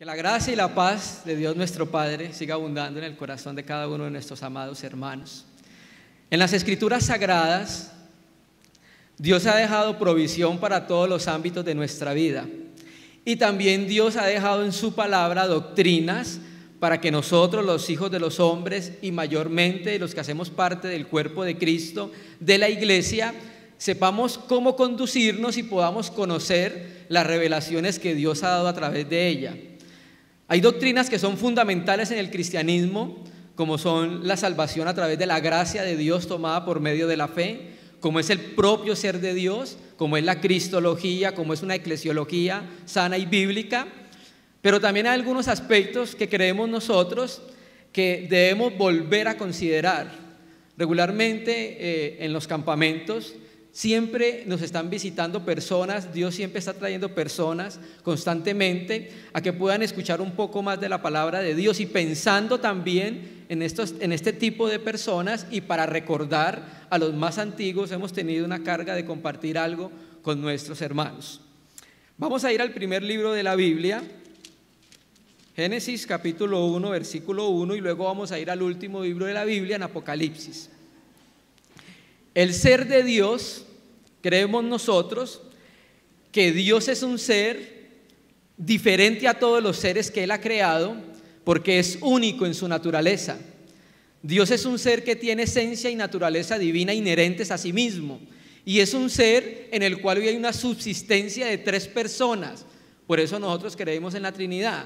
Que la gracia y la paz de Dios nuestro Padre siga abundando en el corazón de cada uno de nuestros amados hermanos. En las Escrituras Sagradas, Dios ha dejado provisión para todos los ámbitos de nuestra vida. Y también Dios ha dejado en su palabra doctrinas para que nosotros, los hijos de los hombres, y mayormente los que hacemos parte del cuerpo de Cristo, de la iglesia, sepamos cómo conducirnos y podamos conocer las revelaciones que Dios ha dado a través de ella. Hay doctrinas que son fundamentales en el cristianismo, como son la salvación a través de la gracia de Dios tomada por medio de la fe, como es el propio ser de Dios, como es la cristología, como es una eclesiología sana y bíblica. Pero también hay algunos aspectos que creemos nosotros que debemos volver a considerar. Regularmente en los campamentos siempre nos están visitando personas, Dios siempre está trayendo personas constantemente a que puedan escuchar un poco más de la palabra de Dios, y pensando también en este tipo de personas, y para recordar a los más antiguos hemos tenido una carga de compartir algo con nuestros hermanos. Vamos a ir al primer libro de la Biblia, Génesis capítulo 1, versículo 1, y luego vamos a ir al último libro de la Biblia, en Apocalipsis. El ser de Dios, creemos nosotros que Dios es un ser diferente a todos los seres que Él ha creado, porque es único en su naturaleza. Dios es un ser que tiene esencia y naturaleza divina inherentes a sí mismo, y es un ser en el cual hoy hay una subsistencia de tres personas. Por eso nosotros creemos en la Trinidad,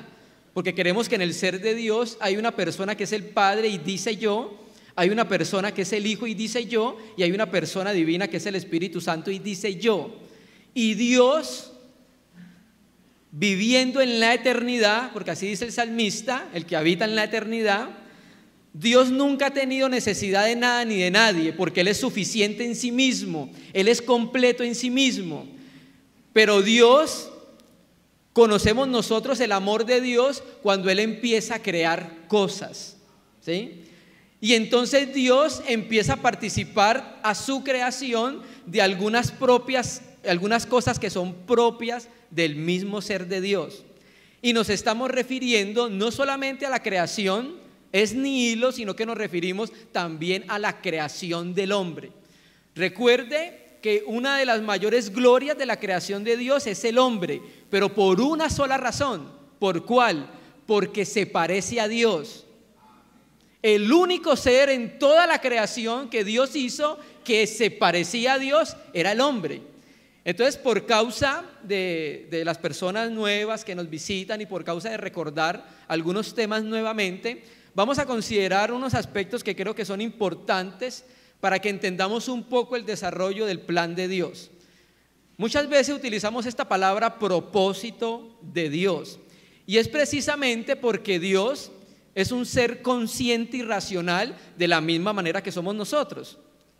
porque creemos que en el ser de Dios hay una persona que es el Padre y dice yo, hay una persona que es el Hijo y dice yo, y hay una persona divina que es el Espíritu Santo y dice yo. Y Dios, viviendo en la eternidad, porque así dice el salmista, el que habita en la eternidad, Dios nunca ha tenido necesidad de nada ni de nadie, porque Él es suficiente en sí mismo, Él es completo en sí mismo. Pero Dios, conocemos nosotros el amor de Dios cuando Él empieza a crear cosas, ¿sí? Y entonces Dios empieza a participar a su creación de algunas cosas que son propias del mismo ser de Dios. Y nos estamos refiriendo no solamente a la creación, es nihilo, sino que nos referimos también a la creación del hombre. Recuerde que una de las mayores glorias de la creación de Dios es el hombre, pero por una sola razón. ¿Por cuál? Porque se parece a Dios. El único ser en toda la creación que Dios hizo que se parecía a Dios era el hombre. Entonces, por causa de las personas nuevas que nos visitan y por causa de recordar algunos temas nuevamente, vamos a considerar unos aspectos que creo que son importantes para que entendamos un poco el desarrollo del plan de Dios. Muchas veces utilizamos esta palabra propósito de Dios, y es precisamente porque Dios es un ser consciente y racional de la misma manera que somos nosotros.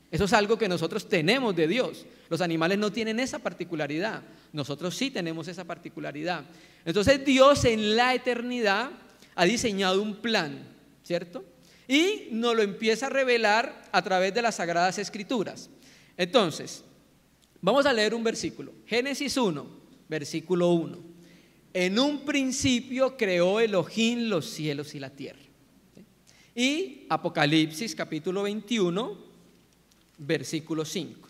Eso es algo que nosotros tenemos de Dios. Los animales no tienen esa particularidad, nosotros sí tenemos esa particularidad. Entonces Dios en la eternidad ha diseñado un plan, ¿cierto? Y nos lo empieza a revelar a través de las Sagradas Escrituras. Entonces, vamos a leer un versículo, Génesis 1, versículo 1. En un principio creó Elohim los cielos y la tierra. Y Apocalipsis capítulo 21, versículo 5.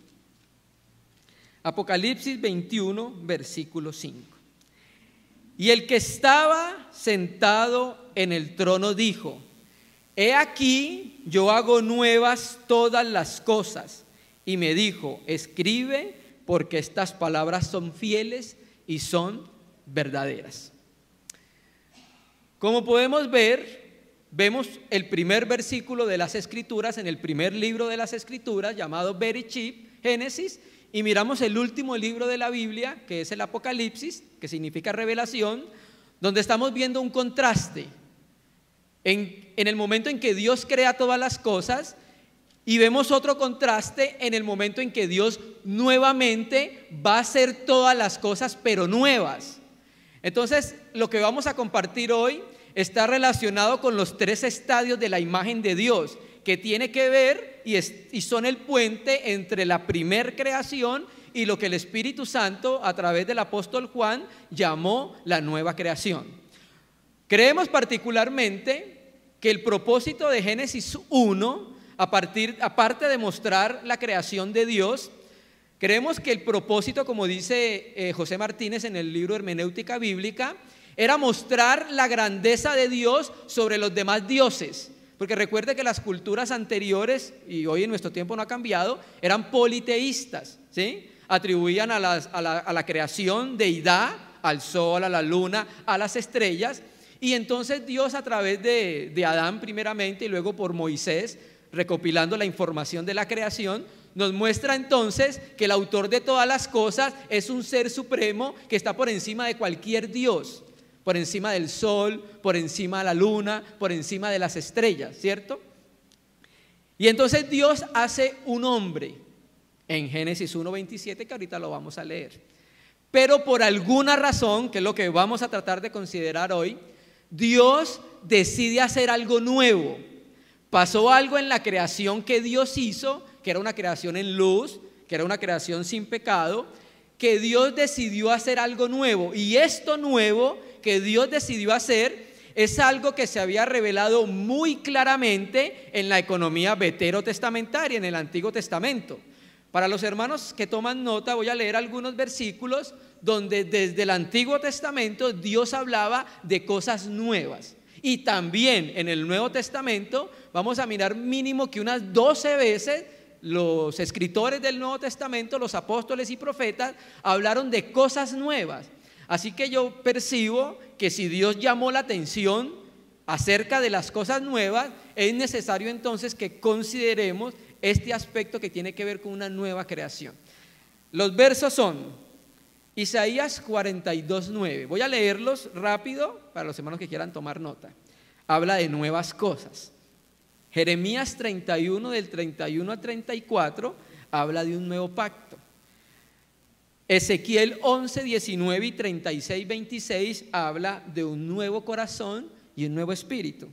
Apocalipsis 21, versículo 5. Y el que estaba sentado en el trono dijo: He aquí, yo hago nuevas todas las cosas. Y me dijo: escribe, porque estas palabras son fieles y son verdaderas. Como podemos ver, vemos el primer versículo de las Escrituras en el primer libro de las Escrituras, llamado Bereshit, Génesis, y miramos el último libro de la Biblia, que es el Apocalipsis, que significa revelación, donde estamos viendo un contraste en el momento en que Dios crea todas las cosas, y vemos otro contraste en el momento en que Dios nuevamente va a hacer todas las cosas, pero nuevas. Entonces, lo que vamos a compartir hoy está relacionado con los tres estadios de la imagen de Dios, que tiene que ver y son el puente entre la primer creación y lo que el Espíritu Santo, a través del apóstol Juan, llamó la nueva creación. Creemos particularmente que el propósito de Génesis 1, aparte de mostrar la creación de Dios, creemos que el propósito, como dice José Martínez en el libro Hermenéutica Bíblica, era mostrar la grandeza de Dios sobre los demás dioses. Porque recuerde que las culturas anteriores, y hoy en nuestro tiempo no ha cambiado, eran politeístas, ¿sí? Atribuían a la creación deidad, al sol, a la luna, a las estrellas. Y entonces Dios, a través de Adán primeramente y luego por Moisés, recopilando la información de la creación, nos muestra entonces que el autor de todas las cosas es un ser supremo que está por encima de cualquier Dios, por encima del sol, por encima de la luna, por encima de las estrellas, ¿cierto? Y entonces Dios hace un hombre en Génesis 1:27, que ahorita lo vamos a leer. Pero por alguna razón, que es lo que vamos a tratar de considerar hoy, Dios decide hacer algo nuevo. Pasó algo en la creación que Dios hizo, que era una creación en luz, que era una creación sin pecado, que Dios decidió hacer algo nuevo. Y esto nuevo que Dios decidió hacer es algo que se había revelado muy claramente en la economía veterotestamentaria, en el Antiguo Testamento. Para los hermanos que toman nota, voy a leer algunos versículos donde desde el Antiguo Testamento Dios hablaba de cosas nuevas. Y también en el Nuevo Testamento vamos a mirar mínimo que unas 12 veces los escritores del Nuevo Testamento, los apóstoles y profetas, hablaron de cosas nuevas. Así que yo percibo que si Dios llamó la atención acerca de las cosas nuevas, es necesario entonces que consideremos este aspecto que tiene que ver con una nueva creación. Los versos son Isaías 42:9. Voy a leerlos rápido para los hermanos que quieran tomar nota. Habla de nuevas cosas. Jeremías 31, del 31 al 34, habla de un nuevo pacto. Ezequiel 11, 19 y 36, 26 habla de un nuevo corazón y un nuevo espíritu.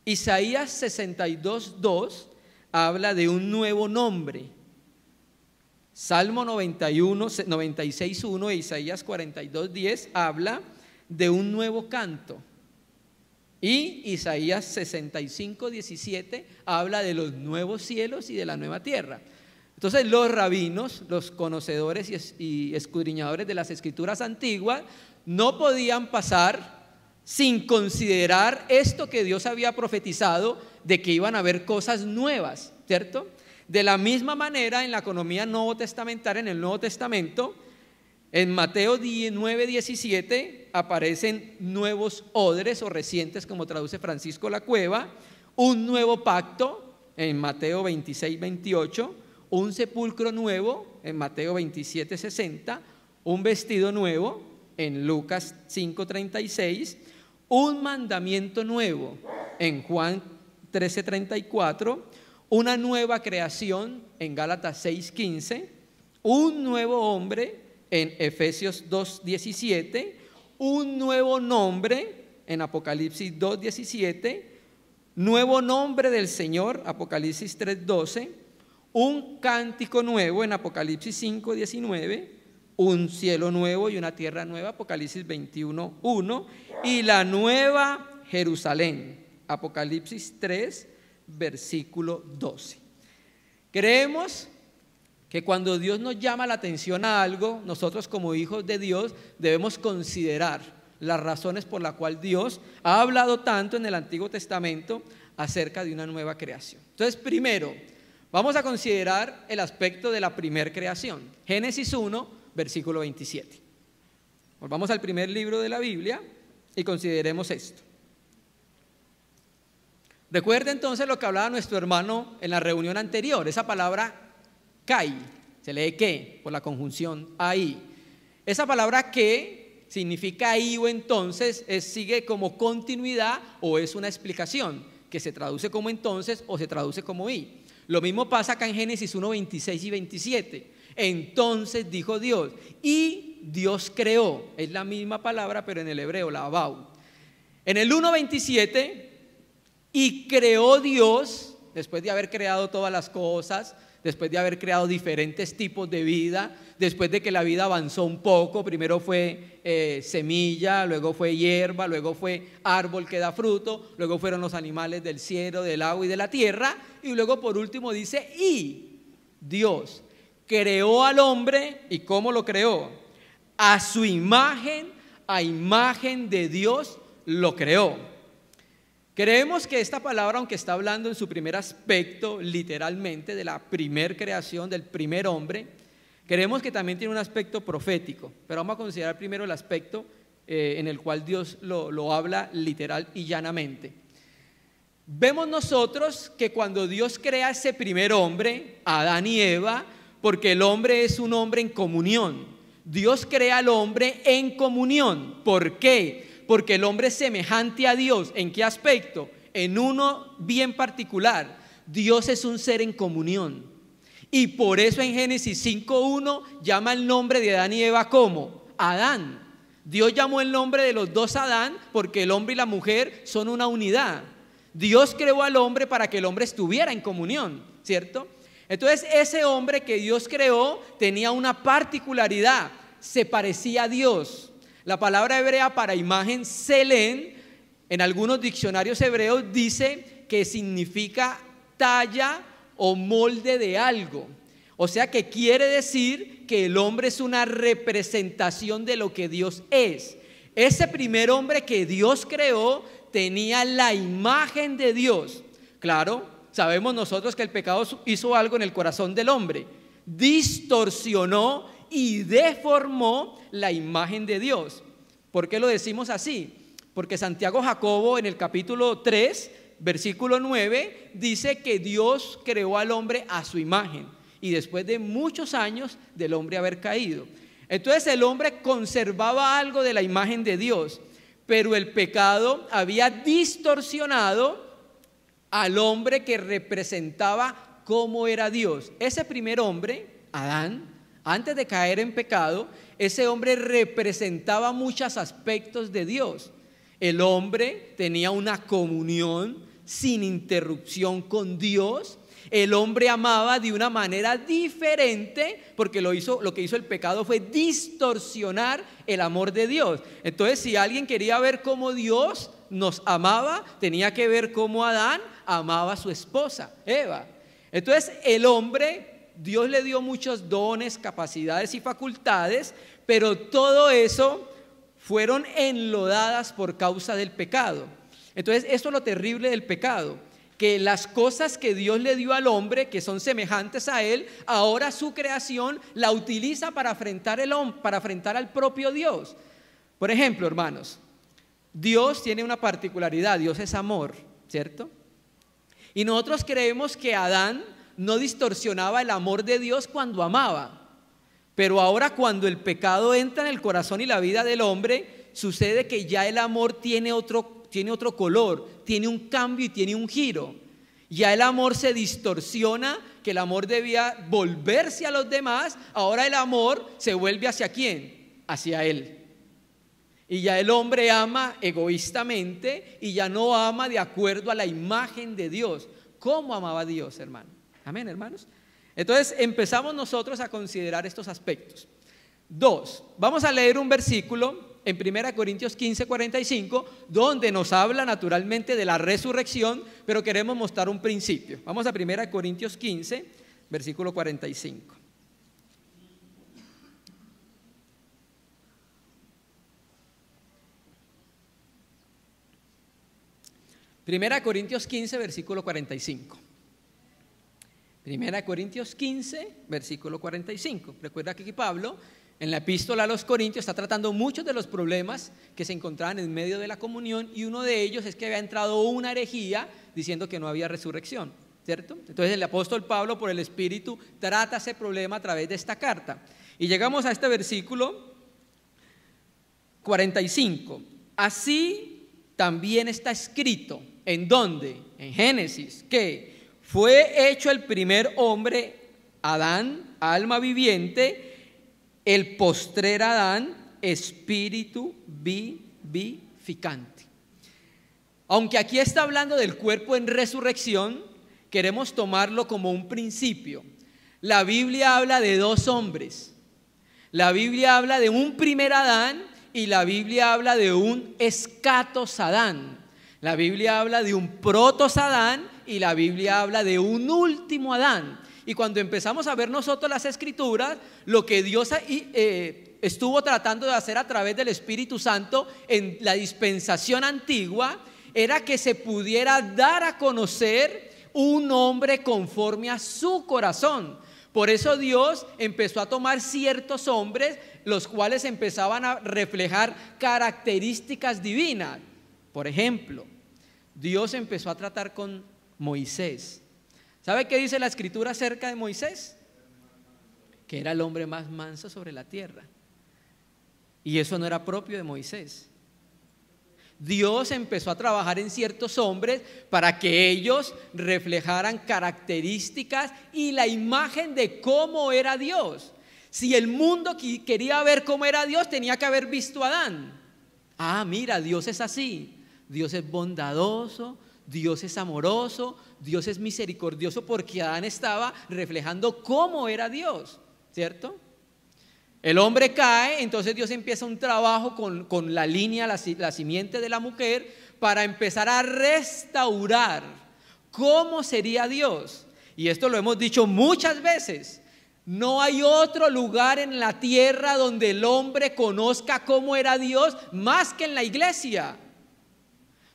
Isaías 62, 2 habla de un nuevo nombre. Salmo 96, 1 e Isaías 42, 10 habla de un nuevo canto. Y Isaías 65, 17 habla de los nuevos cielos y de la nueva tierra. Entonces los rabinos, los conocedores y escudriñadores de las escrituras antiguas no podían pasar sin considerar esto que Dios había profetizado de que iban a haber cosas nuevas, ¿cierto? De la misma manera en la economía nuevo testamentaria, en el Nuevo Testamento, en Mateo 9, 17 aparecen nuevos odres o recientes, como traduce Francisco La Cueva, un nuevo pacto en Mateo 26, 28, un sepulcro nuevo en Mateo 27, 60, un vestido nuevo en Lucas 5, 36, un mandamiento nuevo en Juan 13, 34, una nueva creación en Gálatas 6, 15, un nuevo hombre en Efesios 2, 17, un nuevo nombre en Apocalipsis 2, 17, nuevo nombre del Señor, Apocalipsis 3, 12, un cántico nuevo en Apocalipsis 5, 19, un cielo nuevo y una tierra nueva, Apocalipsis 21, 1, y la nueva Jerusalén, Apocalipsis 3, versículo 12. Creemos que cuando Dios nos llama la atención a algo, nosotros como hijos de Dios debemos considerar las razones por las cuales Dios ha hablado tanto en el Antiguo Testamento acerca de una nueva creación. Entonces, primero, vamos a considerar el aspecto de la primer creación. Génesis 1, versículo 27. Volvamos al primer libro de la Biblia y consideremos esto. Recuerda entonces lo que hablaba nuestro hermano en la reunión anterior, esa palabra Kai, se lee que por la conjunción ahí. Esa palabra que significa ahí o entonces sigue como continuidad o es una explicación que se traduce como entonces o se traduce como y. Lo mismo pasa acá en Génesis 1, 26 y 27. Entonces dijo Dios y Dios creó, es la misma palabra pero en el hebreo, la abau. En el 1:27, y creó Dios, después de haber creado todas las cosas, después de haber creado diferentes tipos de vida, después de que la vida avanzó un poco. Primero fue semilla, luego fue hierba, luego fue árbol que da fruto, luego fueron los animales del cielo, del agua y de la tierra, y luego por último dice, y Dios creó al hombre. ¿Y cómo lo creó? A su imagen, a imagen de Dios lo creó. Creemos que esta palabra, aunque está hablando en su primer aspecto, literalmente, de la primer creación, del primer hombre, creemos que también tiene un aspecto profético, pero vamos a considerar primero el aspecto en el cual Dios lo habla literal y llanamente. Vemos nosotros que cuando Dios crea ese primer hombre, Adán y Eva, porque el hombre es un hombre en comunión, Dios crea al hombre en comunión. ¿Por qué? Porque el hombre es semejante a Dios. ¿En qué aspecto? En uno bien particular. Dios es un ser en comunión. Y por eso en Génesis 5:1 llama el nombre de Adán y Eva como Adán. Dios llamó el nombre de los dos Adán porque el hombre y la mujer son una unidad. Dios creó al hombre para que el hombre estuviera en comunión, ¿cierto? Entonces ese hombre que Dios creó tenía una particularidad, se parecía a Dios. La palabra hebrea para imagen, selén, en algunos diccionarios hebreos dice que significa talla o molde de algo. O sea que quiere decir que el hombre es una representación de lo que Dios es. Ese primer hombre que Dios creó tenía la imagen de Dios. Claro, sabemos nosotros que el pecado hizo algo en el corazón del hombre, distorsionó y deformó la imagen de Dios. ¿Por qué lo decimos así? Porque Santiago Jacobo en el capítulo 3, versículo 9, dice que Dios creó al hombre a su imagen y después de muchos años del hombre haber caído. Entonces el hombre conservaba algo de la imagen de Dios, pero el pecado había distorsionado al hombre que representaba cómo era Dios. Ese primer hombre, Adán, antes de caer en pecado, ese hombre representaba muchos aspectos de Dios. El hombre tenía una comunión sin interrupción con Dios. El hombre amaba de una manera diferente porque lo que hizo el pecado fue distorsionar el amor de Dios. Entonces, si alguien quería ver cómo Dios nos amaba, tenía que ver cómo Adán amaba a su esposa, Eva. Entonces, el hombre, Dios le dio muchos dones, capacidades y facultades, pero todo eso fueron enlodadas por causa del pecado. Entonces, esto es lo terrible del pecado, que las cosas que Dios le dio al hombre, que son semejantes a él, ahora su creación la utiliza para afrentar al propio Dios. Por ejemplo, hermanos, Dios tiene una particularidad, Dios es amor, ¿cierto? Y nosotros creemos que Adán no distorsionaba el amor de Dios cuando amaba, pero ahora cuando el pecado entra en el corazón y la vida del hombre, sucede que ya el amor tiene otro color, tiene un cambio y tiene un giro. Ya el amor se distorsiona, que el amor debía volverse a los demás, ahora el amor se vuelve ¿hacia quién? Hacia él. Y ya el hombre ama egoístamente y ya no ama de acuerdo a la imagen de Dios. ¿Cómo amaba Dios, hermano? Amén, hermanos. Entonces empezamos nosotros a considerar estos aspectos. 2, vamos a leer un versículo en 1 Corintios 15, 45, donde nos habla naturalmente de la resurrección, pero queremos mostrar un principio. Vamos a 1 Corintios 15, versículo 45. Primera Corintios 15, versículo 45. Primera Corintios 15, versículo 45. Recuerda que aquí Pablo, en la epístola a los Corintios, está tratando muchos de los problemas que se encontraban en medio de la comunión, y uno de ellos es que había entrado una herejía diciendo que no había resurrección, ¿cierto? Entonces el apóstol Pablo, por el Espíritu, trata ese problema a través de esta carta. Y llegamos a este versículo 45. Así también está escrito, ¿en dónde? En Génesis, que fue hecho el primer hombre, Adán, alma viviente, el postrer Adán, espíritu vivificante. Aunque aquí está hablando del cuerpo en resurrección, queremos tomarlo como un principio. La Biblia habla de dos hombres. La Biblia habla de un primer Adán y la Biblia habla de un escatos Adán. La Biblia habla de un protos Adán y la Biblia habla de un último Adán. Y cuando empezamos a ver nosotros las Escrituras, lo que Dios estuvo tratando de hacer a través del Espíritu Santo en la dispensación antigua era que se pudiera dar a conocer un hombre conforme a su corazón. Por eso Dios empezó a tomar ciertos hombres, los cuales empezaban a reflejar características divinas. Por ejemplo, Dios empezó a tratar con Moisés. ¿Sabe qué dice la Escritura acerca de Moisés? Que era el hombre más manso sobre la tierra. Y eso no era propio de Moisés. Dios empezó a trabajar en ciertos hombres para que ellos reflejaran características y la imagen de cómo era Dios. Si el mundo quería ver cómo era Dios, tenía que haber visto a Adán. Ah, mira, Dios es así. Dios es bondadoso, Dios es amoroso, Dios es misericordioso, porque Adán estaba reflejando cómo era Dios, ¿cierto? El hombre cae, entonces Dios empieza un trabajo con la línea, la simiente de la mujer, para empezar a restaurar cómo sería Dios. Y esto lo hemos dicho muchas veces. No hay otro lugar en la tierra donde el hombre conozca cómo era Dios más que en la iglesia.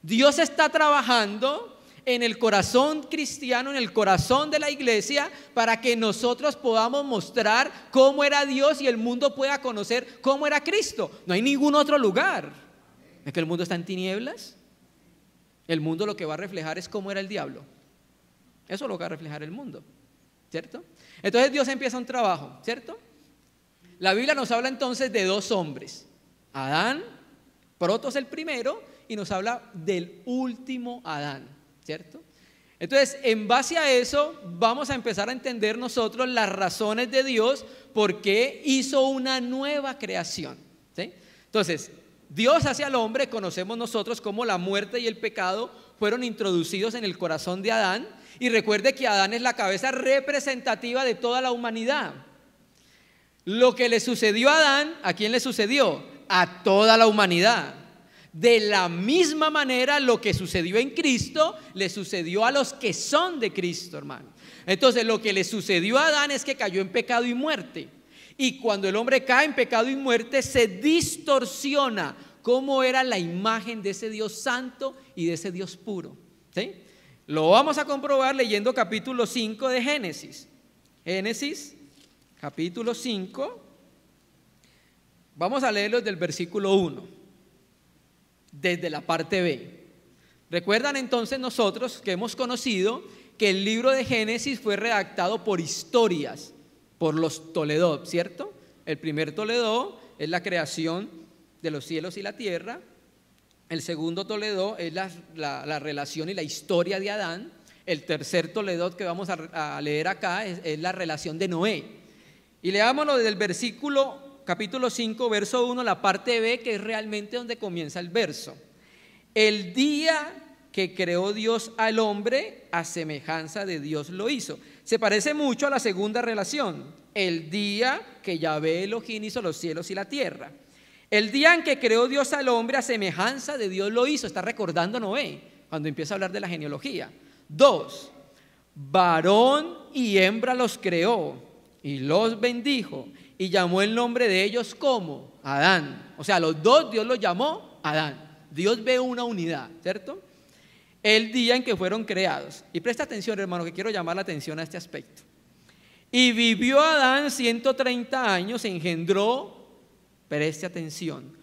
Dios está trabajando en el corazón cristiano, en el corazón de la iglesia, para que nosotros podamos mostrar cómo era Dios y el mundo pueda conocer cómo era Cristo. No hay ningún otro lugar. ¿Es que el mundo está en tinieblas? El mundo lo que va a reflejar es cómo era el diablo. Eso es lo que va a reflejar el mundo, ¿cierto? Entonces Dios empieza un trabajo, ¿cierto? La Biblia nos habla entonces de dos hombres, Adán, protos el primero, y nos habla del último Adán, ¿cierto? Entonces, en base a eso, vamos a empezar a entender nosotros las razones de Dios por qué hizo una nueva creación, ¿sí? Entonces, Dios hacia el hombre, conocemos nosotros cómo la muerte y el pecado fueron introducidos en el corazón de Adán. Y recuerde que Adán es la cabeza representativa de toda la humanidad. Lo que le sucedió a Adán, ¿a quién le sucedió? A toda la humanidad. De la misma manera, lo que sucedió en Cristo le sucedió a los que son de Cristo, hermano. Entonces, lo que le sucedió a Adán es que cayó en pecado y muerte. Y cuando el hombre cae en pecado y muerte, se distorsiona cómo era la imagen de ese Dios santo y de ese Dios puro, ¿sí? Lo vamos a comprobar leyendo capítulo 5 de Génesis. Génesis, capítulo 5. Vamos a leerlo desde el versículo 1, desde la parte B. Recuerdan entonces nosotros que hemos conocido que el libro de Génesis fue redactado por historias, por los Toledot, ¿cierto? El primer Toledot es la creación de los cielos y la tierra. El segundo Toledot es la relación y la historia de Adán. El tercer Toledot que vamos a leer acá es la relación de Noé. Y leámoslo desde el versículo, capítulo 5, verso 1, la parte B, que es realmente donde comienza el verso. El día que creó Dios al hombre, a semejanza de Dios lo hizo. Se parece mucho a la segunda relación. El día que Yahvé Elohim hizo los cielos y la tierra. El día en que creó Dios al hombre, a semejanza de Dios lo hizo. Está recordando Noé cuando empieza a hablar de la genealogía. 2, varón y hembra los creó y los bendijo y llamó el nombre de ellos como Adán. O sea, los dos Dios los llamó Adán. Dios ve una unidad, ¿cierto? El día en que fueron creados. Y presta atención, hermano, que quiero llamar la atención a este aspecto. Y vivió Adán 130 años, engendró, preste atención,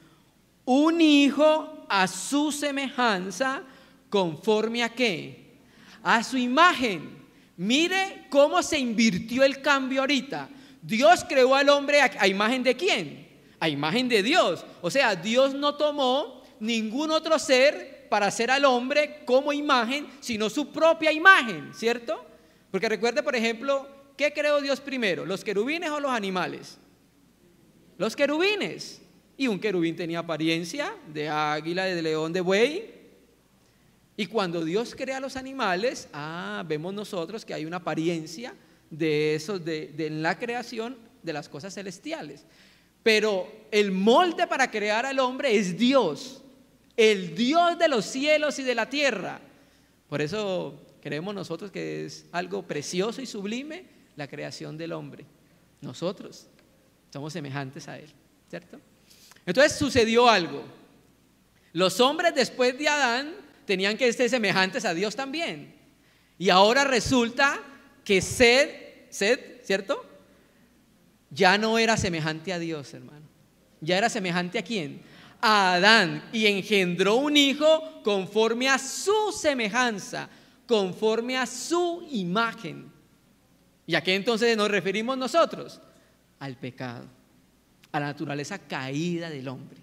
un hijo a su semejanza, conforme a ¿qué? A su imagen. Mire cómo se invirtió el cambio ahorita. Dios creó al hombre a imagen de ¿quién? A imagen de Dios. O sea, Dios no tomó ningún otro ser para hacer al hombre como imagen, sino su propia imagen, ¿cierto? Porque recuerde, por ejemplo, ¿qué creó Dios primero? ¿Los querubines o los animales? Los querubines. Y un querubín tenía apariencia de águila, de león, de buey. Y cuando Dios crea los animales, vemos nosotros que hay una apariencia de esos, de la creación de las cosas celestiales. Pero el molde para crear al hombre es Dios, el Dios de los cielos y de la tierra. Por eso creemos nosotros que es algo precioso y sublime la creación del hombre. Nosotros somos semejantes a él, ¿cierto? Entonces sucedió algo. Los hombres después de Adán tenían que ser semejantes a Dios también. Y ahora resulta que Set, ¿cierto? Ya no era semejante a Dios, hermano. Ya era semejante ¿a quién? A Adán. Y engendró un hijo conforme a su semejanza, conforme a su imagen. ¿Y a qué entonces nos referimos nosotros? Al pecado, a la naturaleza caída del hombre.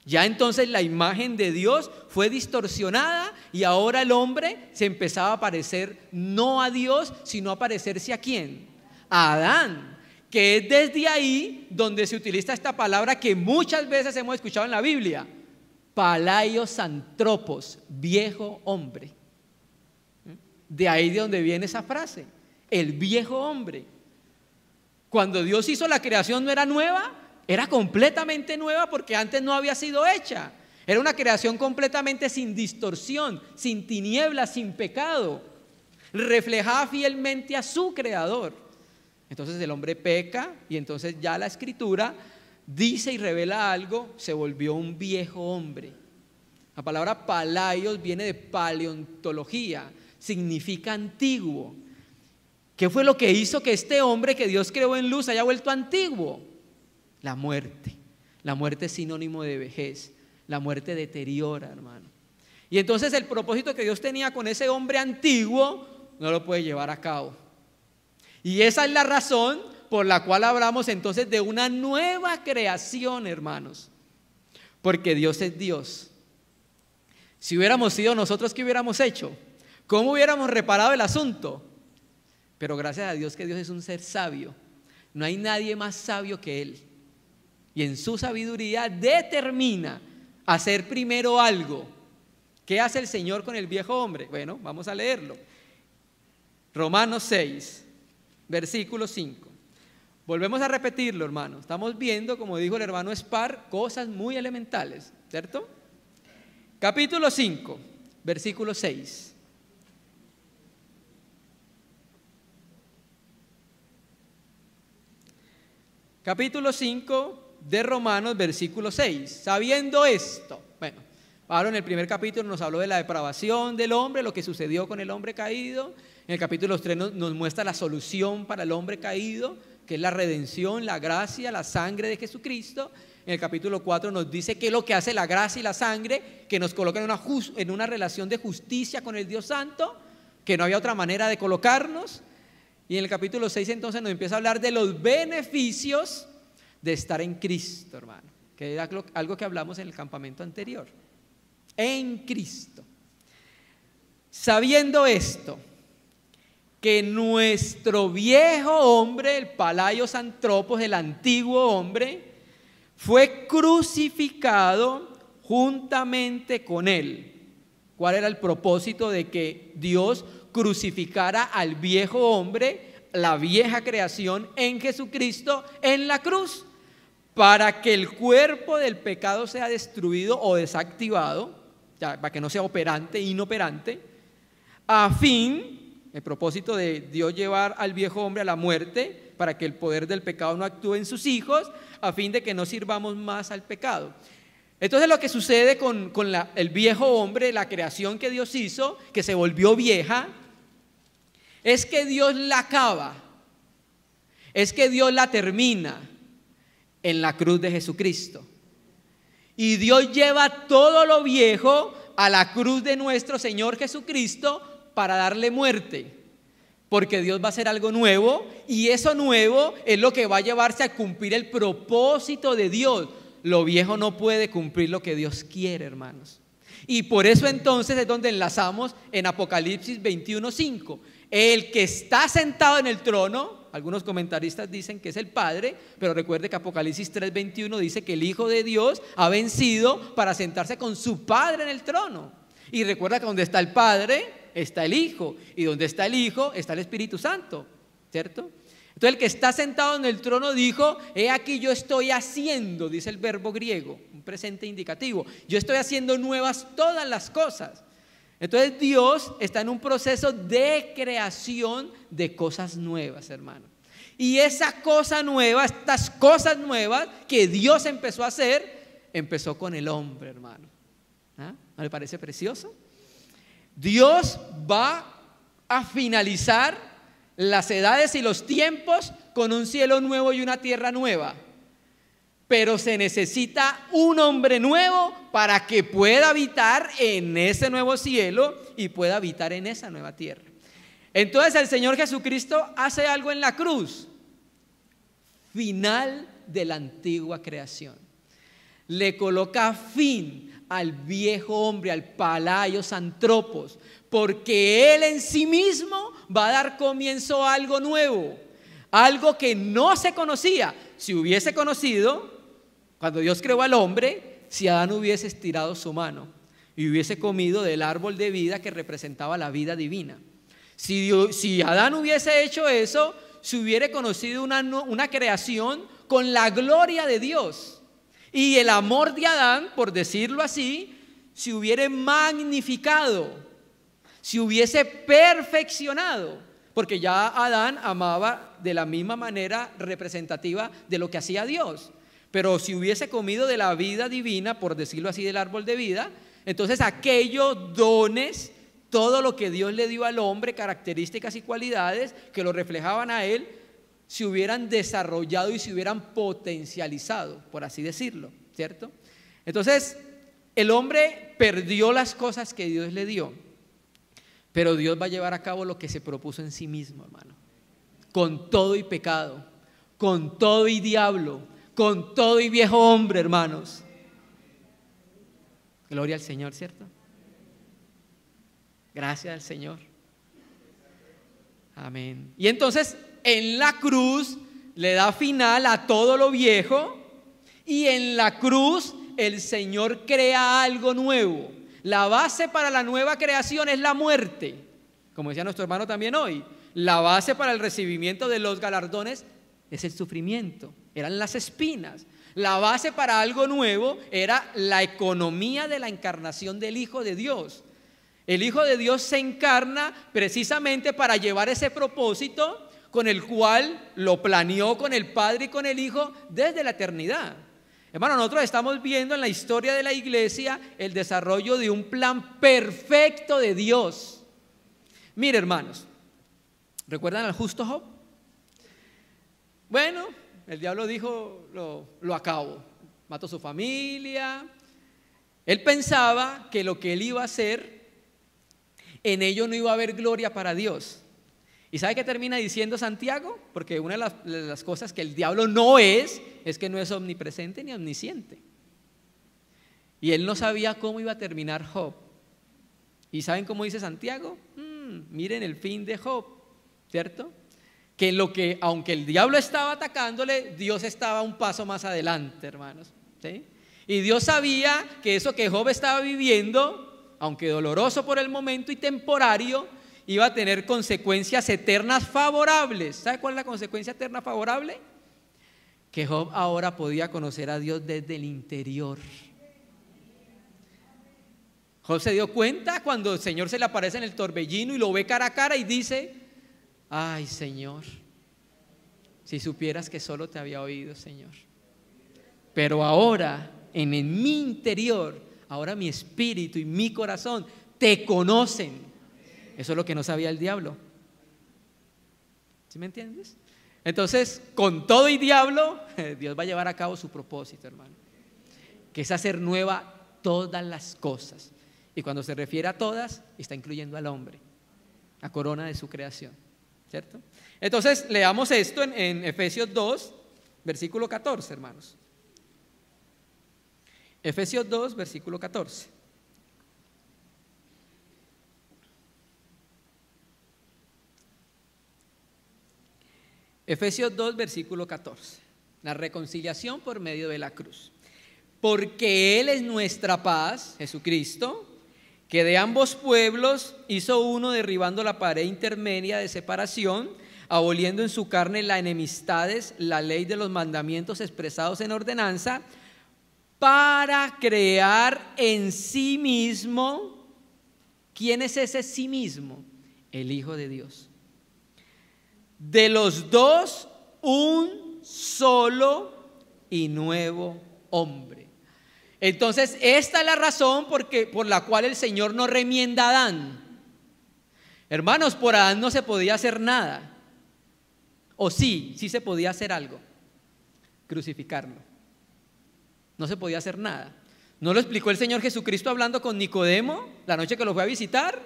Ya entonces la imagen de Dios fue distorsionada y ahora el hombre se empezaba a parecer no a Dios, sino a parecerse ¿a quién? A Adán, que es desde ahí donde se utiliza esta palabra que muchas veces hemos escuchado en la Biblia, palaios antropos, viejo hombre. De ahí de donde viene esa frase, el viejo hombre. Cuando Dios hizo la creación no era nueva, era completamente nueva porque antes no había sido hecha. Era una creación completamente sin distorsión, sin tinieblas, sin pecado. Reflejaba fielmente a su creador. Entonces el hombre peca y entonces ya la escritura dice y revela algo, se volvió un viejo hombre. La palabra palaios viene de paleontología, significa antiguo. ¿Qué fue lo que hizo que este hombre que Dios creó en luz haya vuelto antiguo? La muerte. La muerte es sinónimo de vejez. La muerte deteriora, hermano. Y entonces el propósito que Dios tenía con ese hombre antiguo no lo puede llevar a cabo. Y esa es la razón por la cual hablamos entonces de una nueva creación, hermanos. Porque Dios es Dios. Si hubiéramos sido nosotros, ¿qué hubiéramos hecho? ¿Cómo hubiéramos reparado el asunto? Pero gracias a Dios que Dios es un ser sabio. No hay nadie más sabio que Él. Y en su sabiduría determina hacer primero algo. ¿Qué hace el Señor con el viejo hombre? Bueno, vamos a leerlo. Romanos 6, versículo 5. Volvemos a repetirlo, hermano. Estamos viendo, como dijo el hermano Spar, cosas muy elementales, ¿cierto? Capítulo 5, versículo 6. Capítulo 5 de Romanos, versículo 6. Sabiendo esto, bueno, Pablo en el primer capítulo nos habló de la depravación del hombre, lo que sucedió con el hombre caído. En el capítulo 3 nos muestra la solución para el hombre caído, que es la redención, la gracia, la sangre de Jesucristo. En el capítulo 4 nos dice qué es lo que hace la gracia y la sangre, que nos coloca en una relación de justicia con el Dios Santo, que no había otra manera de colocarnos. Y en el capítulo 6 entonces nos empieza a hablar de los beneficios de estar en Cristo, hermano, que era algo que hablamos en el campamento anterior. En Cristo. Sabiendo esto, que nuestro viejo hombre, el palaios antropos, el antiguo hombre, fue crucificado juntamente con él. ¿Cuál era el propósito de que Dios crucificara al viejo hombre, la vieja creación en Jesucristo en la cruz? Para que el cuerpo del pecado sea destruido o desactivado, para que no sea operante, inoperante, a fin, el propósito de Dios llevar al viejo hombre a la muerte, para que el poder del pecado no actúe en sus hijos, a fin de que no sirvamos más al pecado. Entonces lo que sucede con el viejo hombre, la creación que Dios hizo, que se volvió vieja, es que Dios la acaba, es que Dios la termina en la cruz de Jesucristo. Y Dios lleva todo lo viejo a la cruz de nuestro Señor Jesucristo para darle muerte, porque Dios va a hacer algo nuevo y eso nuevo es lo que va a llevarse a cumplir el propósito de Dios. Lo viejo no puede cumplir lo que Dios quiere, hermanos. Y por eso entonces es donde enlazamos en Apocalipsis 21:5. El que está sentado en el trono, algunos comentaristas dicen que es el Padre, pero recuerde que Apocalipsis 3:21 dice que el Hijo de Dios ha vencido para sentarse con su Padre en el trono. Y recuerda que donde está el Padre está el Hijo, y donde está el Hijo está el Espíritu Santo. ¿cierto? Entonces el que está sentado en el trono dijo: he aquí yo estoy haciendo, dice el verbo griego, un presente indicativo, yo estoy haciendo nuevas todas las cosas. Entonces Dios está en un proceso de creación de cosas nuevas, hermano. Y esa cosa nueva, estas cosas nuevas que Dios empezó a hacer, empezó con el hombre, hermano. ¿Ah? ¿No le parece precioso? Dios va a finalizar las edades y los tiempos con un cielo nuevo y una tierra nueva. Pero se necesita un hombre nuevo para que pueda habitar en ese nuevo cielo y pueda habitar en esa nueva tierra. Entonces el Señor Jesucristo hace algo en la cruz, final de la antigua creación. Le coloca fin al viejo hombre, al palaios antropos, porque Él en sí mismo va a dar comienzo a algo nuevo, algo que no se conocía. Si hubiese conocido, cuando Dios creó al hombre, si Adán hubiese estirado su mano y hubiese comido del árbol de vida que representaba la vida divina. Si Adán hubiese hecho eso, se hubiera conocido una creación con la gloria de Dios. Y el amor de Adán, por decirlo así, se hubiera magnificado, se hubiese perfeccionado, porque ya Adán amaba de la misma manera representativa de lo que hacía Dios. Pero si hubiese comido de la vida divina, por decirlo así, del árbol de vida, entonces aquellos dones, todo lo que Dios le dio al hombre, características y cualidades que lo reflejaban a él, se hubieran desarrollado y se hubieran potencializado, por así decirlo, ¿cierto? Entonces, el hombre perdió las cosas que Dios le dio, pero Dios va a llevar a cabo lo que se propuso en sí mismo, hermano. Con todo y pecado, con todo y diablo, con todo y viejo hombre, hermanos. Gloria al Señor, ¿cierto? Gracias al Señor. Amén. Y entonces en la cruz le da final a todo lo viejo, y en la cruz el Señor crea algo nuevo. La base para la nueva creación es la muerte, como decía nuestro hermano también hoy. La base para el recibimiento de los galardones es el sufrimiento, eran las espinas. La base para algo nuevo era la economía de la encarnación del Hijo de Dios. El Hijo de Dios se encarna precisamente para llevar ese propósito con el cual lo planeó con el Padre y con el Hijo desde la eternidad. Hermano, nosotros estamos viendo en la historia de la iglesia el desarrollo de un plan perfecto de Dios. Mire, hermanos, ¿recuerdan al justo Job? Bueno, el diablo dijo: lo acabo, mató a su familia. Él pensaba que lo que él iba a hacer, en ello no iba a haber gloria para Dios. ¿Y sabe qué termina diciendo Santiago? Porque una de las cosas que el diablo no es que no es omnipresente ni omnisciente. Y él no sabía cómo iba a terminar Job. ¿Y saben cómo dice Santiago? Miren el fin de Job, ¿cierto? Que aunque el diablo estaba atacándole, Dios estaba un paso más adelante, hermanos, ¿sí? Y Dios sabía que eso que Job estaba viviendo, aunque doloroso por el momento y temporario, iba a tener consecuencias eternas favorables. ¿Sabe cuál es la consecuencia eterna favorable? Que Job ahora podía conocer a Dios desde el interior. Job se dio cuenta cuando el Señor se le aparece en el torbellino y lo ve cara a cara y dice: ay, Señor, si supieras que solo te había oído, Señor, pero ahora en mi interior, ahora mi espíritu y mi corazón te conocen. Eso es lo que no sabía el diablo. ¿Sí me entiendes? Entonces, con todo y diablo, Dios va a llevar a cabo su propósito, hermano, que es hacer nueva todas las cosas. Y cuando se refiere a todas, está incluyendo al hombre, la corona de su creación, ¿cierto? Entonces, leamos esto en Efesios 2, versículo 14, hermanos. Efesios 2, versículo 14. Efesios 2, versículo 14. La reconciliación por medio de la cruz. Porque Él es nuestra paz, Jesucristo, que de ambos pueblos hizo uno, derribando la pared intermedia de separación, aboliendo en su carne las enemistades, la ley de los mandamientos expresados en ordenanza, para crear en sí mismo. ¿Quién es ese sí mismo? El Hijo de Dios. De los dos, un solo y nuevo hombre. Entonces, esta es la razón por la cual el Señor no remienda a Adán. Hermanos, por Adán no se podía hacer nada. O sí se podía hacer algo: crucificarlo. No se podía hacer nada. ¿No lo explicó el Señor Jesucristo hablando con Nicodemo la noche que lo fue a visitar?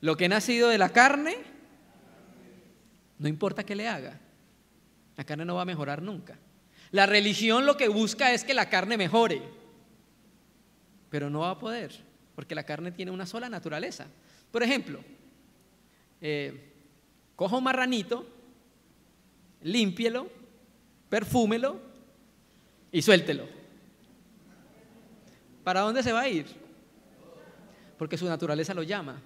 Lo que ha nacido de la carne, no importa qué le haga, la carne no va a mejorar nunca. La religión lo que busca es que la carne mejore, pero no va a poder, porque la carne tiene una sola naturaleza. Por ejemplo, coja un marranito, límpielo, perfúmelo y suéltelo. ¿Para dónde se va a ir? Porque su naturaleza lo llama.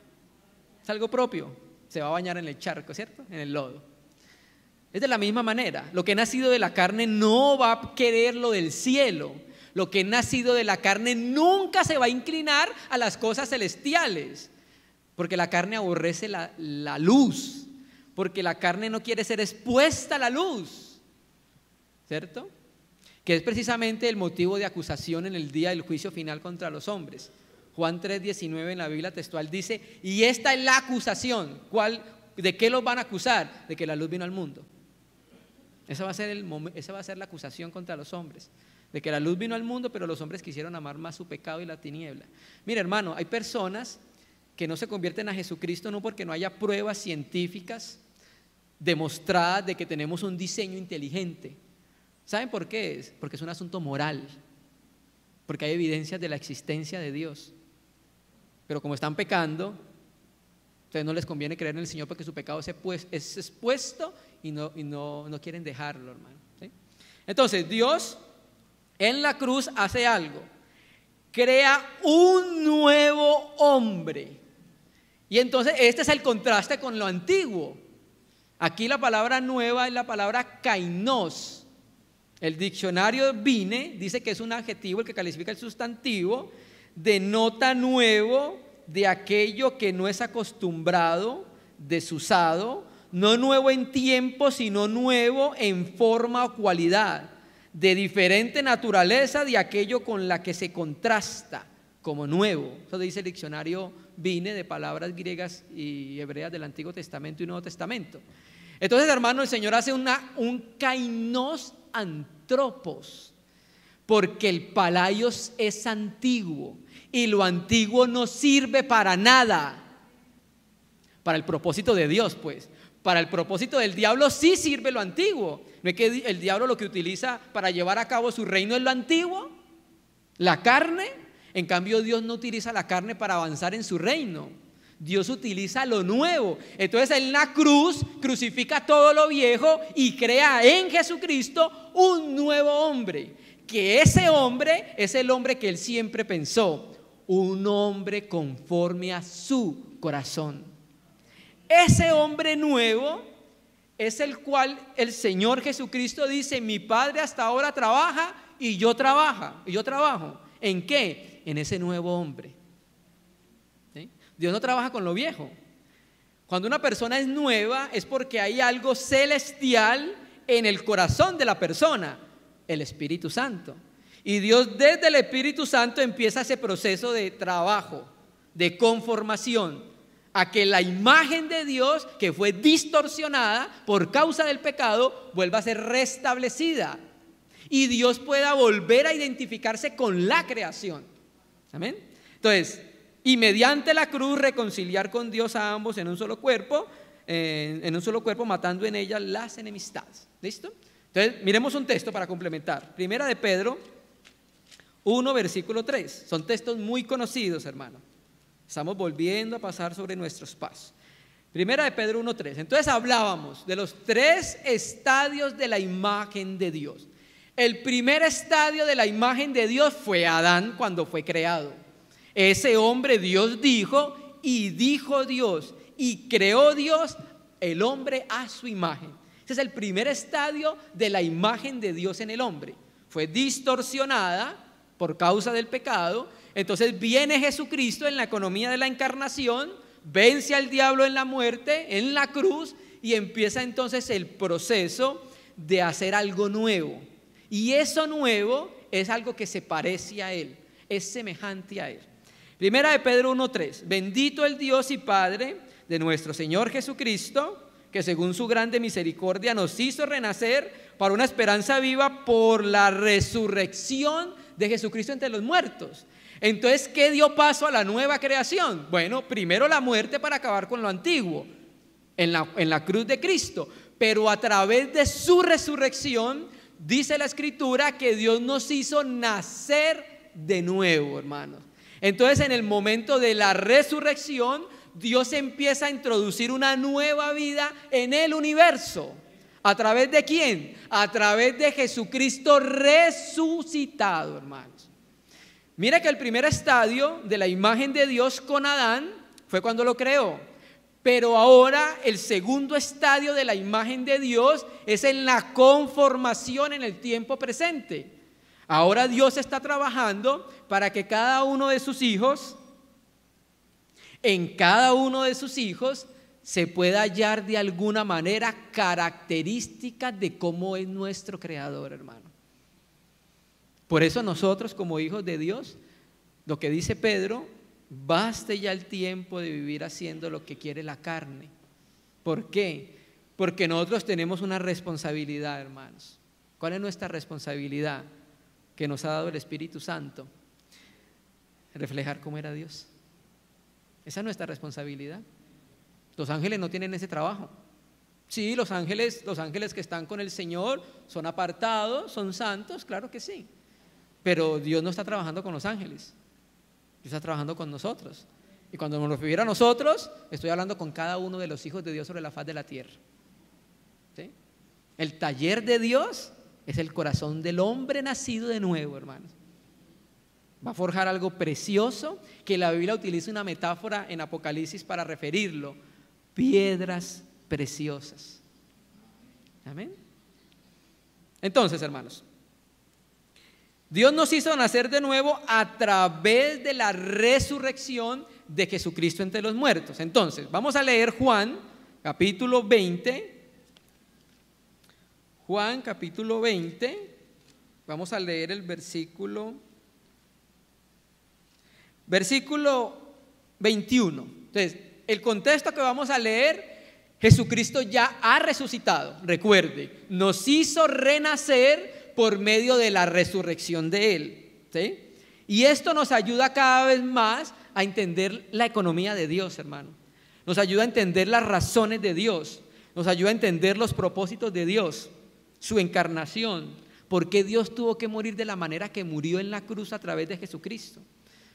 Es algo propio. Se va a bañar en el charco, ¿cierto? En el lodo. Es de la misma manera. Lo que ha nacido de la carne no va a querer lo del cielo. Lo que ha nacido de la carne nunca se va a inclinar a las cosas celestiales. Porque la carne aborrece la luz. Porque la carne no quiere ser expuesta a la luz. ¿Cierto? Que es precisamente el motivo de acusación en el día del juicio final contra los hombres. Juan 3:19 en la Biblia textual dice: y esta es la acusación. ¿De qué los van a acusar? De que la luz vino al mundo. Esa va a ser la acusación contra los hombres. De que la luz vino al mundo, pero los hombres quisieron amar más su pecado y la tiniebla. Mira, hermano, hay personas que no se convierten a Jesucristo no porque no haya pruebas científicas demostradas de que tenemos un diseño inteligente. ¿Saben por qué es? Porque es un asunto moral, porque hay evidencias de la existencia de Dios. Pero como están pecando, entonces no les conviene creer en el Señor porque su pecado es expuesto y no quieren dejarlo, hermano. ¿Sí? Entonces Dios en la cruz hace algo: crea un nuevo hombre. Y entonces este es el contraste con lo antiguo. Aquí la palabra nueva es la palabra kainos. El diccionario Vine dice que es un adjetivo, el que califica el sustantivo, denota nuevo de aquello que no es acostumbrado, desusado, no nuevo en tiempo, sino nuevo en forma o cualidad, de diferente naturaleza de aquello con la que se contrasta, como nuevo. Eso dice el diccionario Vine, de palabras griegas y hebreas del Antiguo Testamento y Nuevo Testamento. Entonces, hermano, el Señor hace un kainos antropos, porque el palaios es antiguo y lo antiguo no sirve para nada. Para el propósito de Dios, pues. Para el propósito del diablo sí sirve lo antiguo. ¿No es que el diablo lo que utiliza para llevar a cabo su reino es lo antiguo? La carne. En cambio, Dios no utiliza la carne para avanzar en su reino. Dios utiliza lo nuevo. Entonces en la cruz crucifica todo lo viejo y crea en Jesucristo un nuevo hombre. Que ese hombre es el hombre que él siempre pensó, un hombre conforme a su corazón. Ese hombre nuevo es el cual el Señor Jesucristo dice: mi Padre hasta ahora trabaja y yo trabajo. ¿En qué? En ese nuevo hombre. ¿Sí? Dios no trabaja con lo viejo. Cuando una persona es nueva es porque hay algo celestial en el corazón de la persona, el Espíritu Santo. Y Dios desde el Espíritu Santo empieza ese proceso de trabajo, de conformación, a que la imagen de Dios, que fue distorsionada por causa del pecado, vuelva a ser restablecida y Dios pueda volver a identificarse con la creación. Amén. Entonces, y mediante la cruz reconciliar con Dios a ambos en un solo cuerpo, matando en ella las enemistades. ¿Listo? Entonces, miremos un texto para complementar. Primera de Pedro 1, versículo 3. Son textos muy conocidos, hermano. Estamos volviendo a pasar sobre nuestros pasos. Primera de Pedro 1, 3. Entonces hablábamos de los 3 estadios de la imagen de Dios. El primer estadio de la imagen de Dios fue Adán cuando fue creado. Ese hombre Dios dijo, y dijo Dios, y creó Dios el hombre a su imagen. Ese es el primer estadio de la imagen de Dios en el hombre. Fue distorsionada por causa del pecado. Entonces viene Jesucristo en la economía de la encarnación, vence al diablo en la muerte, en la cruz, y empieza entonces el proceso de hacer algo nuevo. Y eso nuevo es algo que se parece a Él, es semejante a Él. Primera de Pedro 1:3, bendito el Dios y Padre de nuestro Señor Jesucristo, que según su grande misericordia nos hizo renacer para una esperanza viva por la resurrección de Jesucristo entre los muertos. Entonces, ¿qué dio paso a la nueva creación? Bueno, primero la muerte para acabar con lo antiguo, en la cruz de Cristo, pero a través de su resurrección, dice la Escritura que Dios nos hizo nacer de nuevo, hermanos. Entonces, en el momento de la resurrección, Dios empieza a introducir una nueva vida en el universo. ¿A través de quién? A través de Jesucristo resucitado, hermanos. Mira que el primer estadio de la imagen de Dios con Adán fue cuando lo creó. Pero ahora el segundo estadio de la imagen de Dios es en la conformación en el tiempo presente. Ahora Dios está trabajando para que cada uno de sus hijos, en cada uno de sus hijos, se pueda hallar de alguna manera características de cómo es nuestro Creador, hermano. Por eso nosotros como hijos de Dios, lo que dice Pedro, baste ya el tiempo de vivir haciendo lo que quiere la carne. ¿Por qué? Porque nosotros tenemos una responsabilidad, hermanos. ¿Cuál es nuestra responsabilidad que nos ha dado el Espíritu Santo? Reflejar cómo era Dios. Esa es nuestra responsabilidad. Los ángeles no tienen ese trabajo. Sí, los ángeles que están con el Señor son apartados, son santos, claro que sí. Pero Dios no está trabajando con los ángeles. Dios está trabajando con nosotros. Y cuando nos refiero a nosotros, estoy hablando con cada uno de los hijos de Dios sobre la faz de la tierra. ¿Sí? El taller de Dios es el corazón del hombre nacido de nuevo, hermanos. Va a forjar algo precioso que la Biblia utiliza una metáfora en Apocalipsis para referirlo: piedras preciosas. Amén. Entonces, hermanos, Dios nos hizo nacer de nuevo a través de la resurrección de Jesucristo entre los muertos. Entonces, vamos a leer Juan capítulo 20. Juan capítulo 20. Vamos a leer el versículo 21. Entonces, el contexto que vamos a leer: Jesucristo ya ha resucitado. Recuerde, nos hizo renacer por medio de la resurrección de Él, ¿sí? Y esto nos ayuda cada vez más a entender la economía de Dios, hermano. Nos ayuda a entender las razones de Dios. Nos ayuda a entender los propósitos de Dios, su encarnación, por qué Dios tuvo que morir de la manera que murió en la cruz a través de Jesucristo,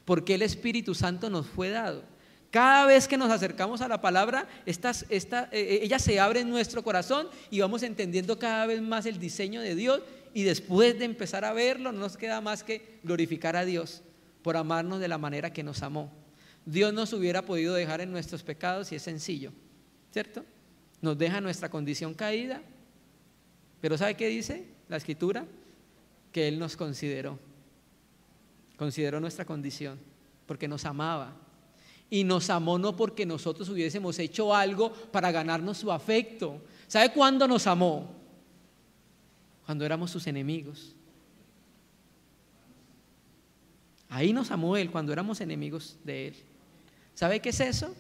por qué el Espíritu Santo nos fue dado. Cada vez que nos acercamos a la palabra, ella se abre en nuestro corazón y vamos entendiendo cada vez más el diseño de Dios. Y después de empezar a verlo, no nos queda más que glorificar a Dios por amarnos de la manera que nos amó. Dios nos hubiera podido dejar en nuestros pecados y es sencillo, ¿cierto? Nos deja nuestra condición caída, pero ¿sabe qué dice la Escritura? Que Él nos consideró nuestra condición, porque nos amaba. Y nos amó no porque nosotros hubiésemos hecho algo para ganarnos su afecto. ¿Sabe cuándo nos amó? Cuando éramos sus enemigos. Ahí nos amó Él, cuando éramos enemigos de Él. ¿Sabe qué es eso?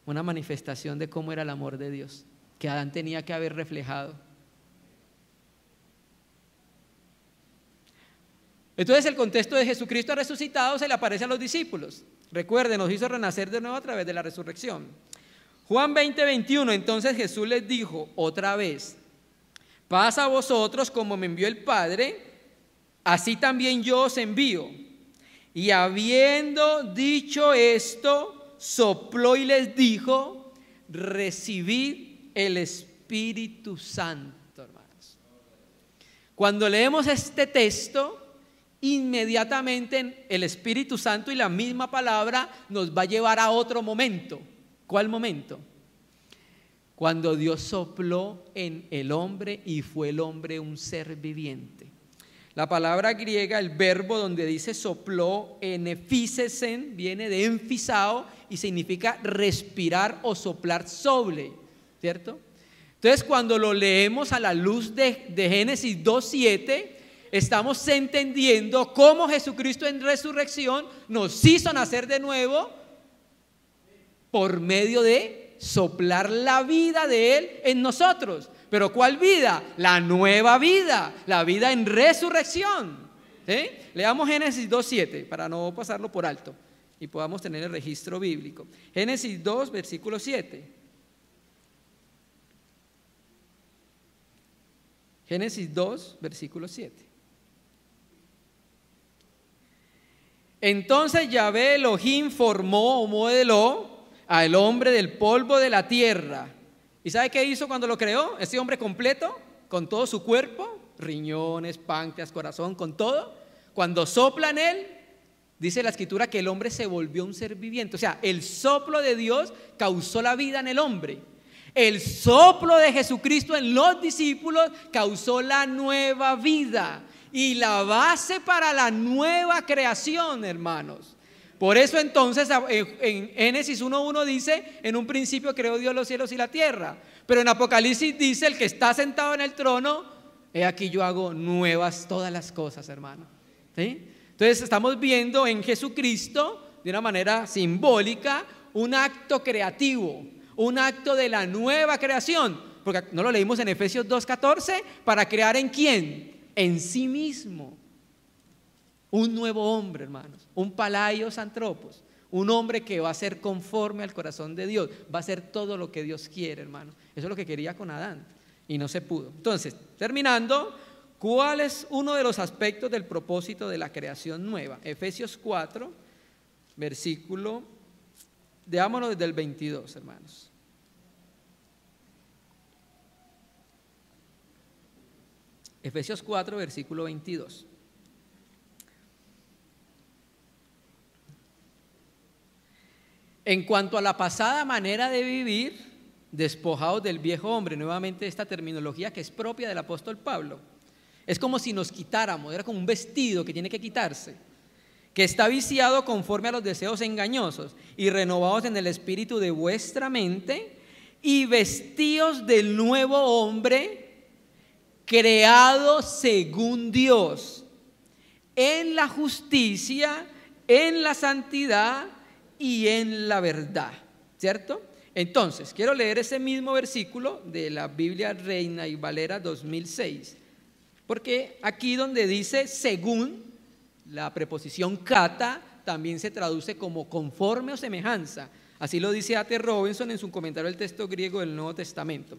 Una manifestación de cómo era el amor de Dios, que Adán tenía que haber reflejado. Entonces el contexto de Jesucristo resucitado se le aparece a los discípulos. Recuerden, nos hizo renacer de nuevo a través de la resurrección. Juan 20:21, entonces Jesús les dijo otra vez: paz a vosotros, como me envió el Padre, así también yo os envío. Y habiendo dicho esto, sopló y les dijo: recibid el Espíritu Santo, hermanos. Cuando leemos este texto, inmediatamente el Espíritu Santo y la misma palabra nos va a llevar a otro momento. ¿Cuál momento? Cuando Dios sopló en el hombre y fue el hombre un ser viviente. La palabra griega, el verbo donde dice sopló, enefisesen, viene de enfisao y significa respirar o soplar sobre, ¿cierto? Entonces, cuando lo leemos a la luz de Génesis 2:7, estamos entendiendo cómo Jesucristo en resurrección nos hizo nacer de nuevo por medio de soplar la vida de Él en nosotros. ¿Pero cuál vida? La nueva vida, la vida en resurrección. ¿Sí? Leamos Génesis 2:7 para no pasarlo por alto y podamos tener el registro bíblico. Génesis 2, versículo 7. Génesis 2, versículo 7. Entonces Yahvé Elohim formó o modeló al hombre del polvo de la tierra. ¿Y sabe qué hizo cuando lo creó? Ese hombre completo, con todo su cuerpo, riñones, páncreas, corazón, con todo. Cuando sopla en él, dice la escritura que el hombre se volvió un ser viviente. O sea, el soplo de Dios causó la vida en el hombre. El soplo de Jesucristo en los discípulos causó la nueva vida y la base para la nueva creación, hermanos. Por eso entonces en Génesis 1:1 dice, en un principio creó Dios los cielos y la tierra. Pero en Apocalipsis dice, el que está sentado en el trono, he aquí yo hago nuevas todas las cosas, hermano. ¿Sí? Entonces estamos viendo en Jesucristo, de una manera simbólica, un acto creativo, un acto de la nueva creación. Porque no lo leímos en Efesios 2:14, para crear ¿en quién? En sí mismo. Un nuevo hombre, hermanos, un palaios antropos, un hombre que va a ser conforme al corazón de Dios, va a hacer todo lo que Dios quiere, hermanos. Eso es lo que quería con Adán y no se pudo. Entonces, terminando, ¿cuál es uno de los aspectos del propósito de la creación nueva? Efesios 4, versículo, veámonos desde el 22, hermanos. Efesios 4, versículo 22. En cuanto a la pasada manera de vivir, despojados del viejo hombre, nuevamente esta terminología que es propia del apóstol Pablo, es como si nos quitáramos, era como un vestido que tiene que quitarse, que está viciado conforme a los deseos engañosos, y renovados en el espíritu de vuestra mente, y vestidos del nuevo hombre, creado según Dios, en la justicia, en la santidad y en la verdad, ¿cierto? Entonces, quiero leer ese mismo versículo de la Biblia Reina y Valera 2006, porque aquí donde dice según, la preposición kata también se traduce como conforme o semejanza. Así lo dice A.T. Robinson en su comentario del texto griego del Nuevo Testamento.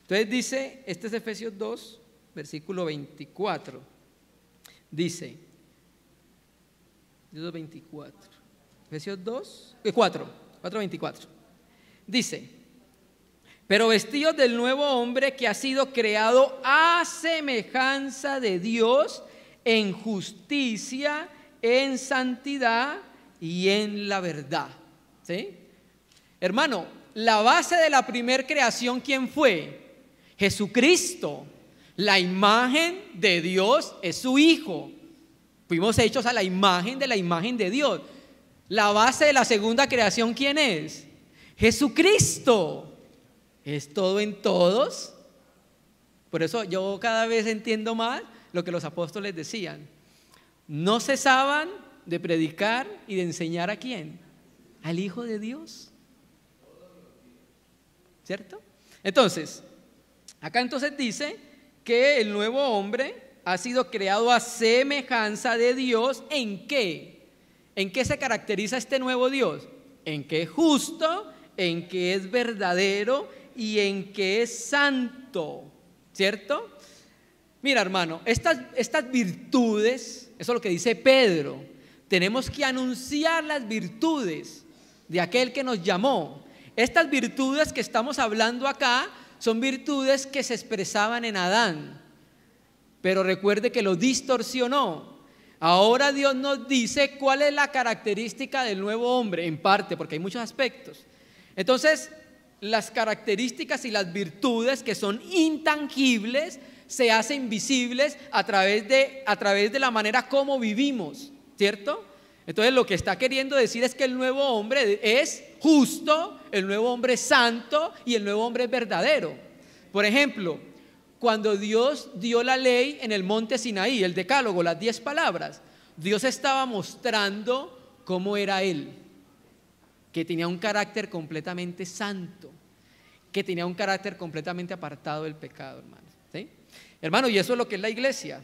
Entonces dice, este es Efesios 2, versículo 24, dice, 24. Efesios 4:24. Dice, pero vestidos del nuevo hombre que ha sido creado a semejanza de Dios en justicia, en santidad y en la verdad. ¿Sí? Hermano, la base de la primer creación, ¿quién fue? Jesucristo. La imagen de Dios es su Hijo. Fuimos hechos a la imagen de Dios. La base de la segunda creación, ¿quién es? Jesucristo. Es todo en todos. Por eso yo cada vez entiendo más lo que los apóstoles decían. No cesaban de predicar y de enseñar ¿a quién? Al Hijo de Dios. ¿Cierto? Entonces, acá entonces dice que el nuevo hombre ha sido creado a semejanza de Dios. ¿En qué? ¿En qué se caracteriza este nuevo Dios? En que es justo, en que es verdadero y en que es santo, ¿cierto? Mira, hermano, estas virtudes, eso es lo que dice Pedro, tenemos que anunciar las virtudes de aquel que nos llamó. Estas virtudes que estamos hablando acá son virtudes que se expresaban en Adán, pero recuerde que lo distorsionó. Ahora Dios nos dice cuál es la característica del nuevo hombre, en parte, porque hay muchos aspectos. Entonces, las características y las virtudes que son intangibles se hacen visibles a través de la manera como vivimos, ¿cierto? Entonces lo que está queriendo decir es que el nuevo hombre es justo, el nuevo hombre es santo y el nuevo hombre es verdadero. Por ejemplo, cuando Dios dio la ley en el monte Sinaí, el decálogo, las 10 palabras, Dios estaba mostrando cómo era Él, que tenía un carácter completamente santo, que tenía un carácter completamente apartado del pecado, hermano, ¿sí? Hermano, y eso es lo que es la iglesia.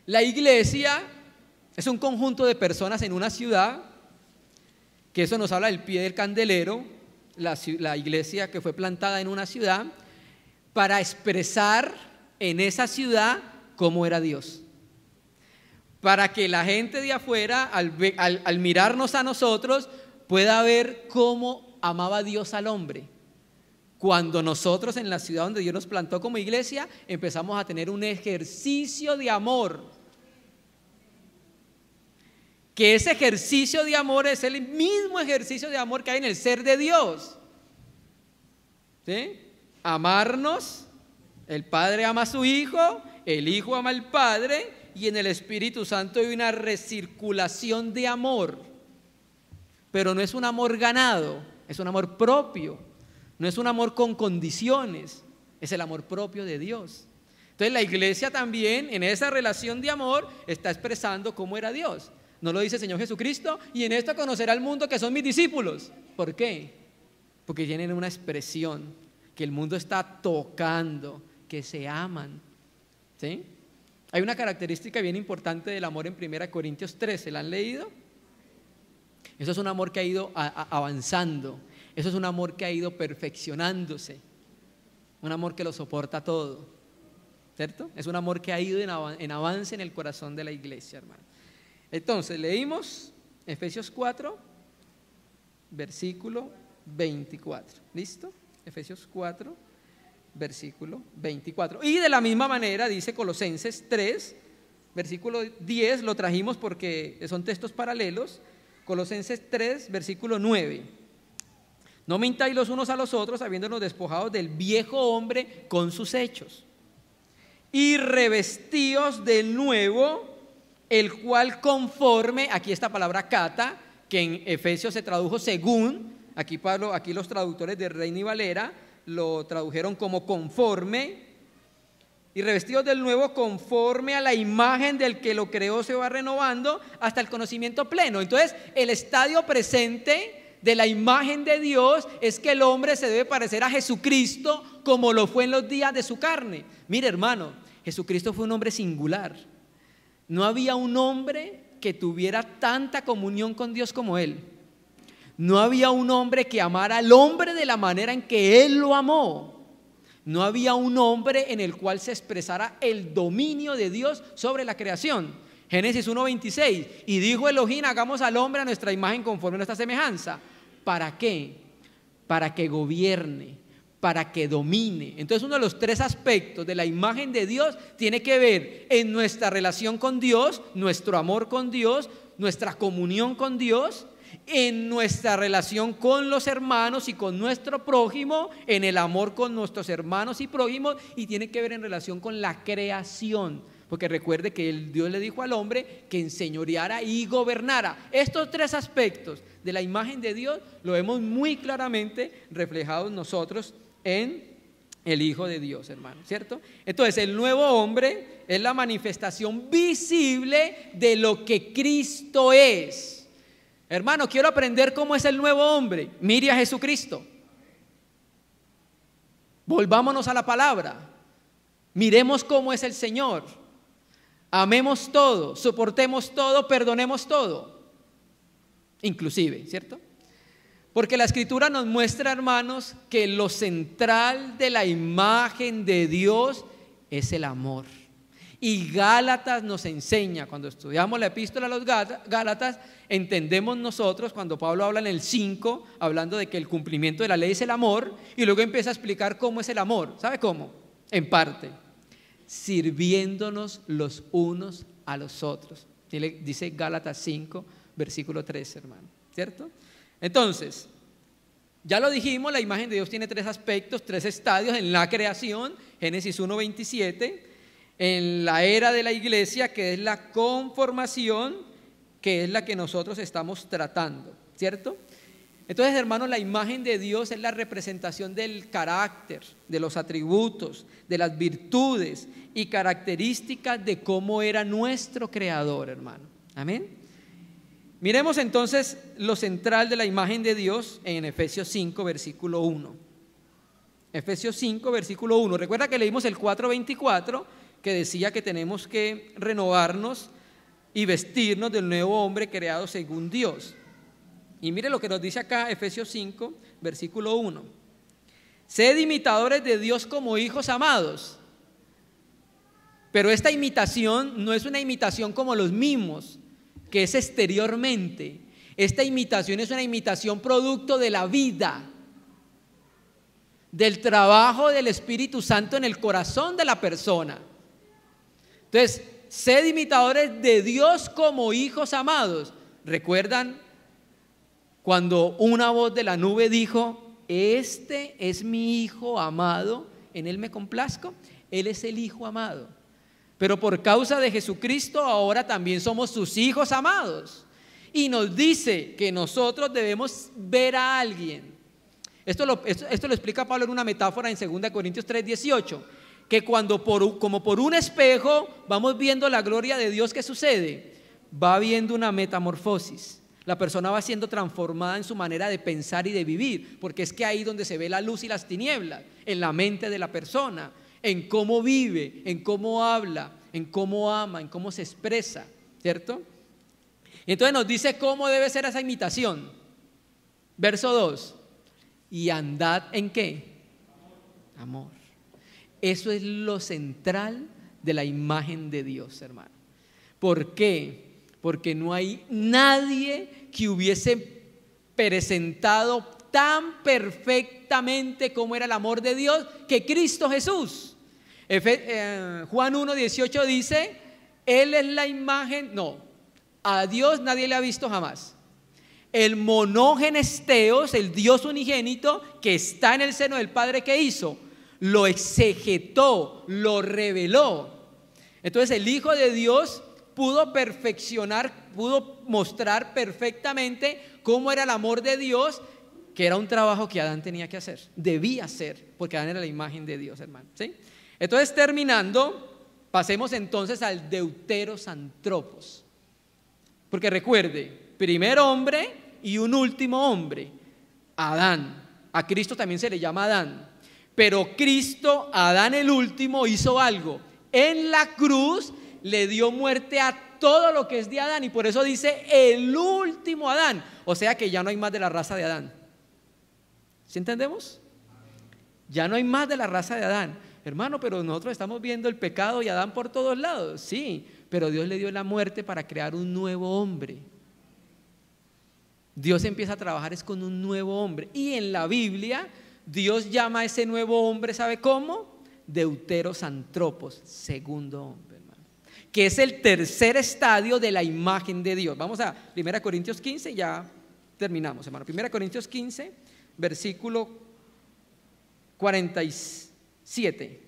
La iglesia es un conjunto de personas en una ciudad, que eso nos habla del pie del candelero, la iglesia que fue plantada en una ciudad, para expresar en esa ciudad cómo era Dios. Para que la gente de afuera, al mirarnos a nosotros, pueda ver cómo amaba Dios al hombre. Cuando nosotros en la ciudad donde Dios nos plantó como iglesia, empezamos a tener un ejercicio de amor. Que ese ejercicio de amor es el mismo ejercicio de amor que hay en el ser de Dios, ¿sí? Amarnos, el Padre ama a su Hijo, el Hijo ama al Padre, y en el Espíritu Santo hay una recirculación de amor. Pero no es un amor ganado, es un amor propio. No es un amor con condiciones, es el amor propio de Dios. Entonces la iglesia también en esa relación de amor está expresando cómo era Dios. ¿No lo dice el Señor Jesucristo? Y en esto conocerá el mundo que son mis discípulos. ¿Por qué? Porque tienen una expresión que el mundo está tocando, que se aman, ¿sí? Hay una característica bien importante del amor en 1 Corintios 13, ¿la han leído? Eso es un amor que ha ido avanzando. Eso es un amor que ha ido perfeccionándose, un amor que lo soporta todo, ¿cierto? Es un amor que ha ido en avance en el corazón de la iglesia, hermano. Entonces, leímos Efesios 4, versículo 24, ¿listo? Efesios 4, versículo 24. Y de la misma manera dice Colosenses 3, versículo 10, lo trajimos porque son textos paralelos. Colosenses 3, versículo 9. No mintáis los unos a los otros, habiéndonos despojados del viejo hombre con sus hechos, y revestíos del nuevo, el cual conforme, aquí esta palabra kata, que en Efesios se tradujo según, aquí los traductores de Reina y Valera lo tradujeron como conforme, y revestidos del nuevo conforme a la imagen del que lo creó se va renovando hasta el conocimiento pleno. Entonces el estadio presente de la imagen de Dios es que el hombre se debe parecer a Jesucristo como lo fue en los días de su carne. Mire, hermano, Jesucristo fue un hombre singular. No había un hombre que tuviera tanta comunión con Dios como él. No había un hombre que amara al hombre de la manera en que él lo amó. No había un hombre en el cual se expresara el dominio de Dios sobre la creación. Génesis 1:26, y dijo Elohim, hagamos al hombre a nuestra imagen conforme a nuestra semejanza. ¿Para qué? Para que gobierne, para que domine. Entonces uno de los 3 aspectos de la imagen de Dios tiene que ver en nuestra relación con Dios, nuestro amor con Dios, nuestra comunión con Dios, en nuestra relación con los hermanos y con nuestro prójimo, en el amor con nuestros hermanos y prójimos, y tiene que ver en relación con la creación. Porque recuerde que Dios le dijo al hombre que enseñoreara y gobernara. Estos 3 aspectos de la imagen de Dios lo vemos muy claramente reflejados nosotros en el Hijo de Dios, hermano, ¿cierto? Entonces el nuevo hombre es la manifestación visible de lo que Cristo es. Hermano, quiero aprender cómo es el nuevo hombre. Mire a Jesucristo. Volvámonos a la palabra. Miremos cómo es el Señor. Amemos todo, soportemos todo, perdonemos todo, inclusive, ¿cierto? Porque la Escritura nos muestra, hermanos, que lo central de la imagen de Dios es el amor. Y Gálatas nos enseña, cuando estudiamos la epístola a los Gálatas, entendemos nosotros cuando Pablo habla en el 5, hablando de que el cumplimiento de la ley es el amor, y luego empieza a explicar cómo es el amor. ¿Sabe cómo? En parte, sirviéndonos los unos a los otros. Dice Gálatas 5, versículo 3, hermano, ¿cierto? Entonces, Ya lo dijimos, la imagen de Dios tiene tres aspectos, tres estadios: en la creación, Génesis 1:27, en la era de la iglesia, que es la conformación, que es la que nosotros estamos tratando, ¿cierto? Entonces, hermanos, la imagen de Dios es la representación del carácter, de los atributos, de las virtudes y características de cómo era nuestro Creador, hermano. Amén. Miremos entonces lo central de la imagen de Dios en Efesios 5, versículo 1. Efesios 5, versículo 1. Recuerda que leímos el 4:24, que decía que tenemos que renovarnos y vestirnos del nuevo hombre creado según Dios. Y mire lo que nos dice acá Efesios 5, versículo 1. Sed imitadores de Dios como hijos amados. Pero esta imitación no es una imitación como los mimos, que es exteriormente. Esta imitación es una imitación producto de la vida, del trabajo del Espíritu Santo en el corazón de la persona. Entonces, sed imitadores de Dios como hijos amados. ¿Recuerdan cuando una voz de la nube dijo: este es mi hijo amado, en él me complazco? Él es el hijo amado. Pero por causa de Jesucristo ahora también somos sus hijos amados. Y nos dice que nosotros debemos ver a alguien. Esto lo explica Pablo en una metáfora en 2 Corintios 3:18, que cuando como por un espejo vamos viendo la gloria de Dios, ¿qué sucede? Va habiendo una metamorfosis. La persona va siendo transformada en su manera de pensar y de vivir, porque es que ahí donde se ve la luz y las tinieblas, en la mente de la persona, en cómo vive, en cómo habla, en cómo ama, en cómo se expresa, ¿cierto? Y entonces nos dice cómo debe ser esa imitación. Verso 2: y andad ¿en qué? Amor. Eso es lo central de la imagen de Dios, hermano. ¿Por qué? Porque no hay nadie que hubiese presentado tan perfectamente como era el amor de Dios que Cristo Jesús. Juan 1:18 dice: Él es la imagen, no, a Dios nadie le ha visto jamás. El monógenes Theos, el Dios unigénito que está en el seno del Padre, ¿qué hizo? Lo exegetó, lo reveló. Entonces el Hijo de Dios pudo perfeccionar, pudo mostrar perfectamente cómo era el amor de Dios, que era un trabajo que Adán tenía que hacer, debía hacer, porque Adán era la imagen de Dios, hermano, ¿sí? Entonces, terminando, pasemos entonces al Deuteros Antropos, porque recuerde, primer hombre y un último hombre, Adán. A Cristo también se le llama Adán, pero Cristo, Adán el último, hizo algo. En la cruz le dio muerte a todo lo que es de Adán, y por eso dice el último Adán, o sea que ya no hay más de la raza de Adán. ¿Sí entendemos? Ya no hay más de la raza de Adán. Hermano, pero nosotros estamos viendo el pecado y Adán por todos lados. Sí, pero Dios le dio la muerte para crear un nuevo hombre. Dios empieza a trabajar es con un nuevo hombre, y en la Biblia Dios llama a ese nuevo hombre, ¿sabe cómo? Deuteros Antropos, segundo hombre, hermano, que es el tercer estadio de la imagen de Dios. Vamos a 1 Corintios 15, ya terminamos, hermano. 1 Corintios 15, versículo 47.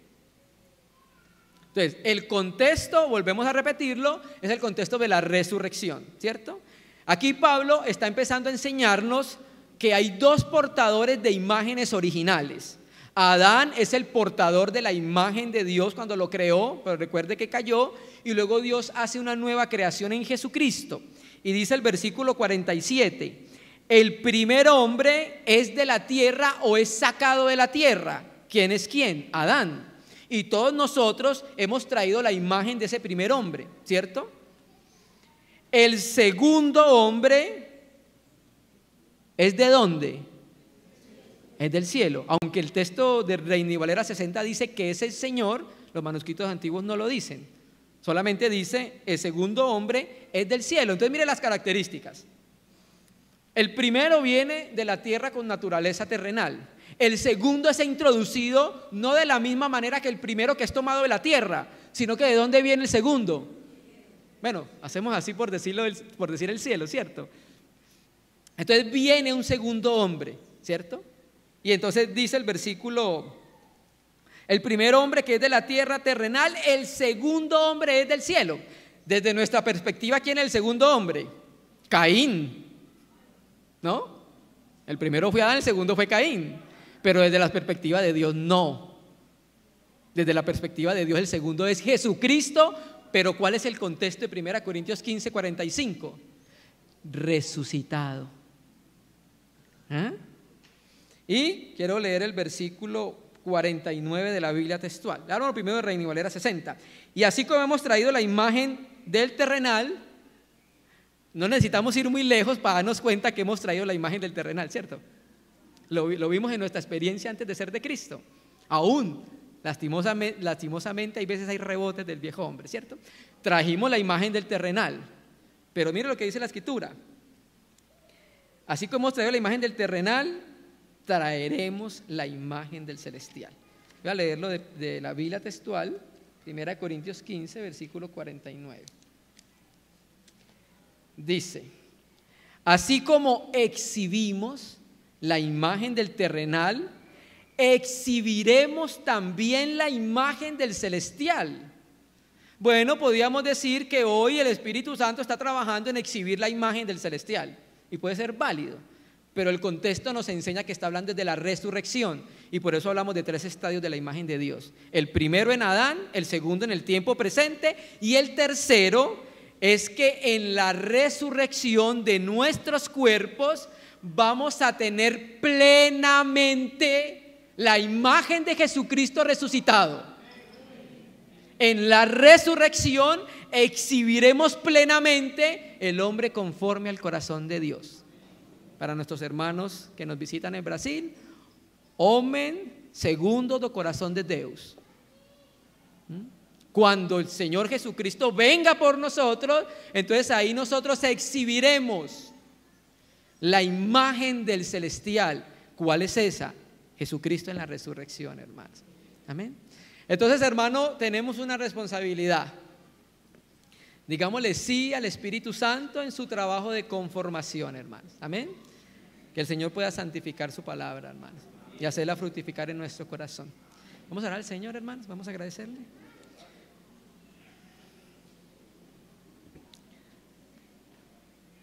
Entonces, el contexto, volvemos a repetirlo, es el contexto de la resurrección, ¿cierto? Aquí Pablo está empezando a enseñarnos que hay dos portadores de imágenes originales. Adán es el portador de la imagen de Dios cuando lo creó, pero recuerde que cayó, y luego Dios hace una nueva creación en Jesucristo. Y dice el versículo 47: el primer hombre es de la tierra o es sacado de la tierra. ¿Quién es quién? Adán. Y todos nosotros hemos traído la imagen de ese primer hombre, ¿cierto? El segundo hombre es ¿de dónde? Es del cielo. Aunque el texto de Reina y Valera 60 dice que es el Señor, los manuscritos antiguos no lo dicen. Solamente dice el segundo hombre es del cielo. Entonces mire las características. El primero viene de la tierra con naturaleza terrenal. El segundo es introducido no de la misma manera que el primero, que es tomado de la tierra, sino que ¿de dónde viene el segundo? Bueno, hacemos así por decir el cielo, ¿cierto? Entonces viene un segundo hombre, ¿cierto? Y entonces dice el versículo, el primer hombre que es de la tierra terrenal, el segundo hombre es del cielo. Desde nuestra perspectiva, ¿quién es el segundo hombre? Caín, ¿no? El primero fue Adán, el segundo fue Caín. Pero desde la perspectiva de Dios, no. Desde la perspectiva de Dios, el segundo es Jesucristo. Pero ¿cuál es el contexto de 1 Corintios 15, 45? Resucitado. ¿Ah? Y quiero leer el versículo 49 de la Biblia textual. Hablamos primero de Reina y Valera 60. Y así como hemos traído la imagen del terrenal, no necesitamos ir muy lejos para darnos cuenta que hemos traído la imagen del terrenal, ¿cierto? Lo vimos en nuestra experiencia antes de ser de Cristo. Aún, lastimosamente, hay veces hay rebotes del viejo hombre, ¿cierto? Trajimos la imagen del terrenal. Pero mire lo que dice la Escritura. Así como hemos traído la imagen del terrenal, traeremos la imagen del celestial. Voy a leerlo de la Biblia textual, 1 Corintios 15, versículo 49. Dice, así como exhibimos la imagen del terrenal, exhibiremos también la imagen del celestial. Bueno, podríamos decir que hoy el Espíritu Santo está trabajando en exhibir la imagen del celestial, y puede ser válido, pero el contexto nos enseña que está hablando de la resurrección, y por eso hablamos de 3 estadios de la imagen de Dios. El primero en Adán, el segundo en el tiempo presente, y el tercero es que en la resurrección de nuestros cuerpos vamos a tener plenamente la imagen de Jesucristo resucitado. En la resurrección exhibiremos plenamente el hombre conforme al corazón de Dios. Para nuestros hermanos que nos visitan en Brasil, homem segundo do corazón de Deus. Cuando el Señor Jesucristo venga por nosotros, entonces ahí nosotros exhibiremos la imagen del celestial. ¿Cuál es esa? Jesucristo en la resurrección, hermanos. Amén. Entonces, hermano, tenemos una responsabilidad. Digámosle sí al Espíritu Santo en su trabajo de conformación, hermanos. Amén. Que el Señor pueda santificar su palabra, hermanos, y hacerla fructificar en nuestro corazón. Vamos a orar al Señor, hermanos. Vamos a agradecerle.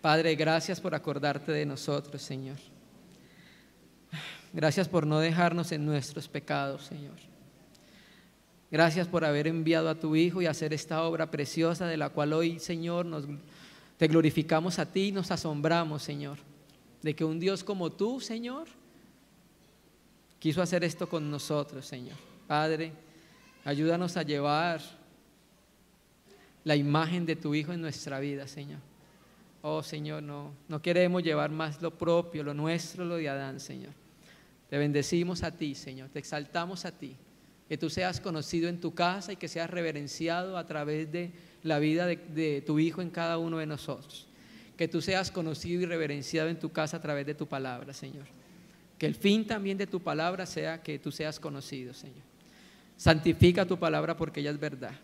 Padre, gracias por acordarte de nosotros, Señor. Gracias por no dejarnos en nuestros pecados, Señor. Gracias por haber enviado a tu Hijo y hacer esta obra preciosa de la cual hoy, Señor, te glorificamos a ti y nos asombramos, Señor, de que un Dios como tú, Señor, quiso hacer esto con nosotros, Señor. Padre, ayúdanos a llevar la imagen de tu Hijo en nuestra vida, Señor. Oh, Señor, no queremos llevar más lo propio, lo nuestro, lo de Adán, Señor. Te bendecimos a ti, Señor, te exaltamos a ti. Que tú seas conocido en tu casa y que seas reverenciado a través de la vida de tu Hijo en cada uno de nosotros. Que tú seas conocido y reverenciado en tu casa a través de tu palabra, Señor. Que el fin también de tu palabra sea que tú seas conocido, Señor. Santifica tu palabra porque ella es verdad.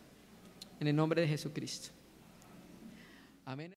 En el nombre de Jesucristo. Amén.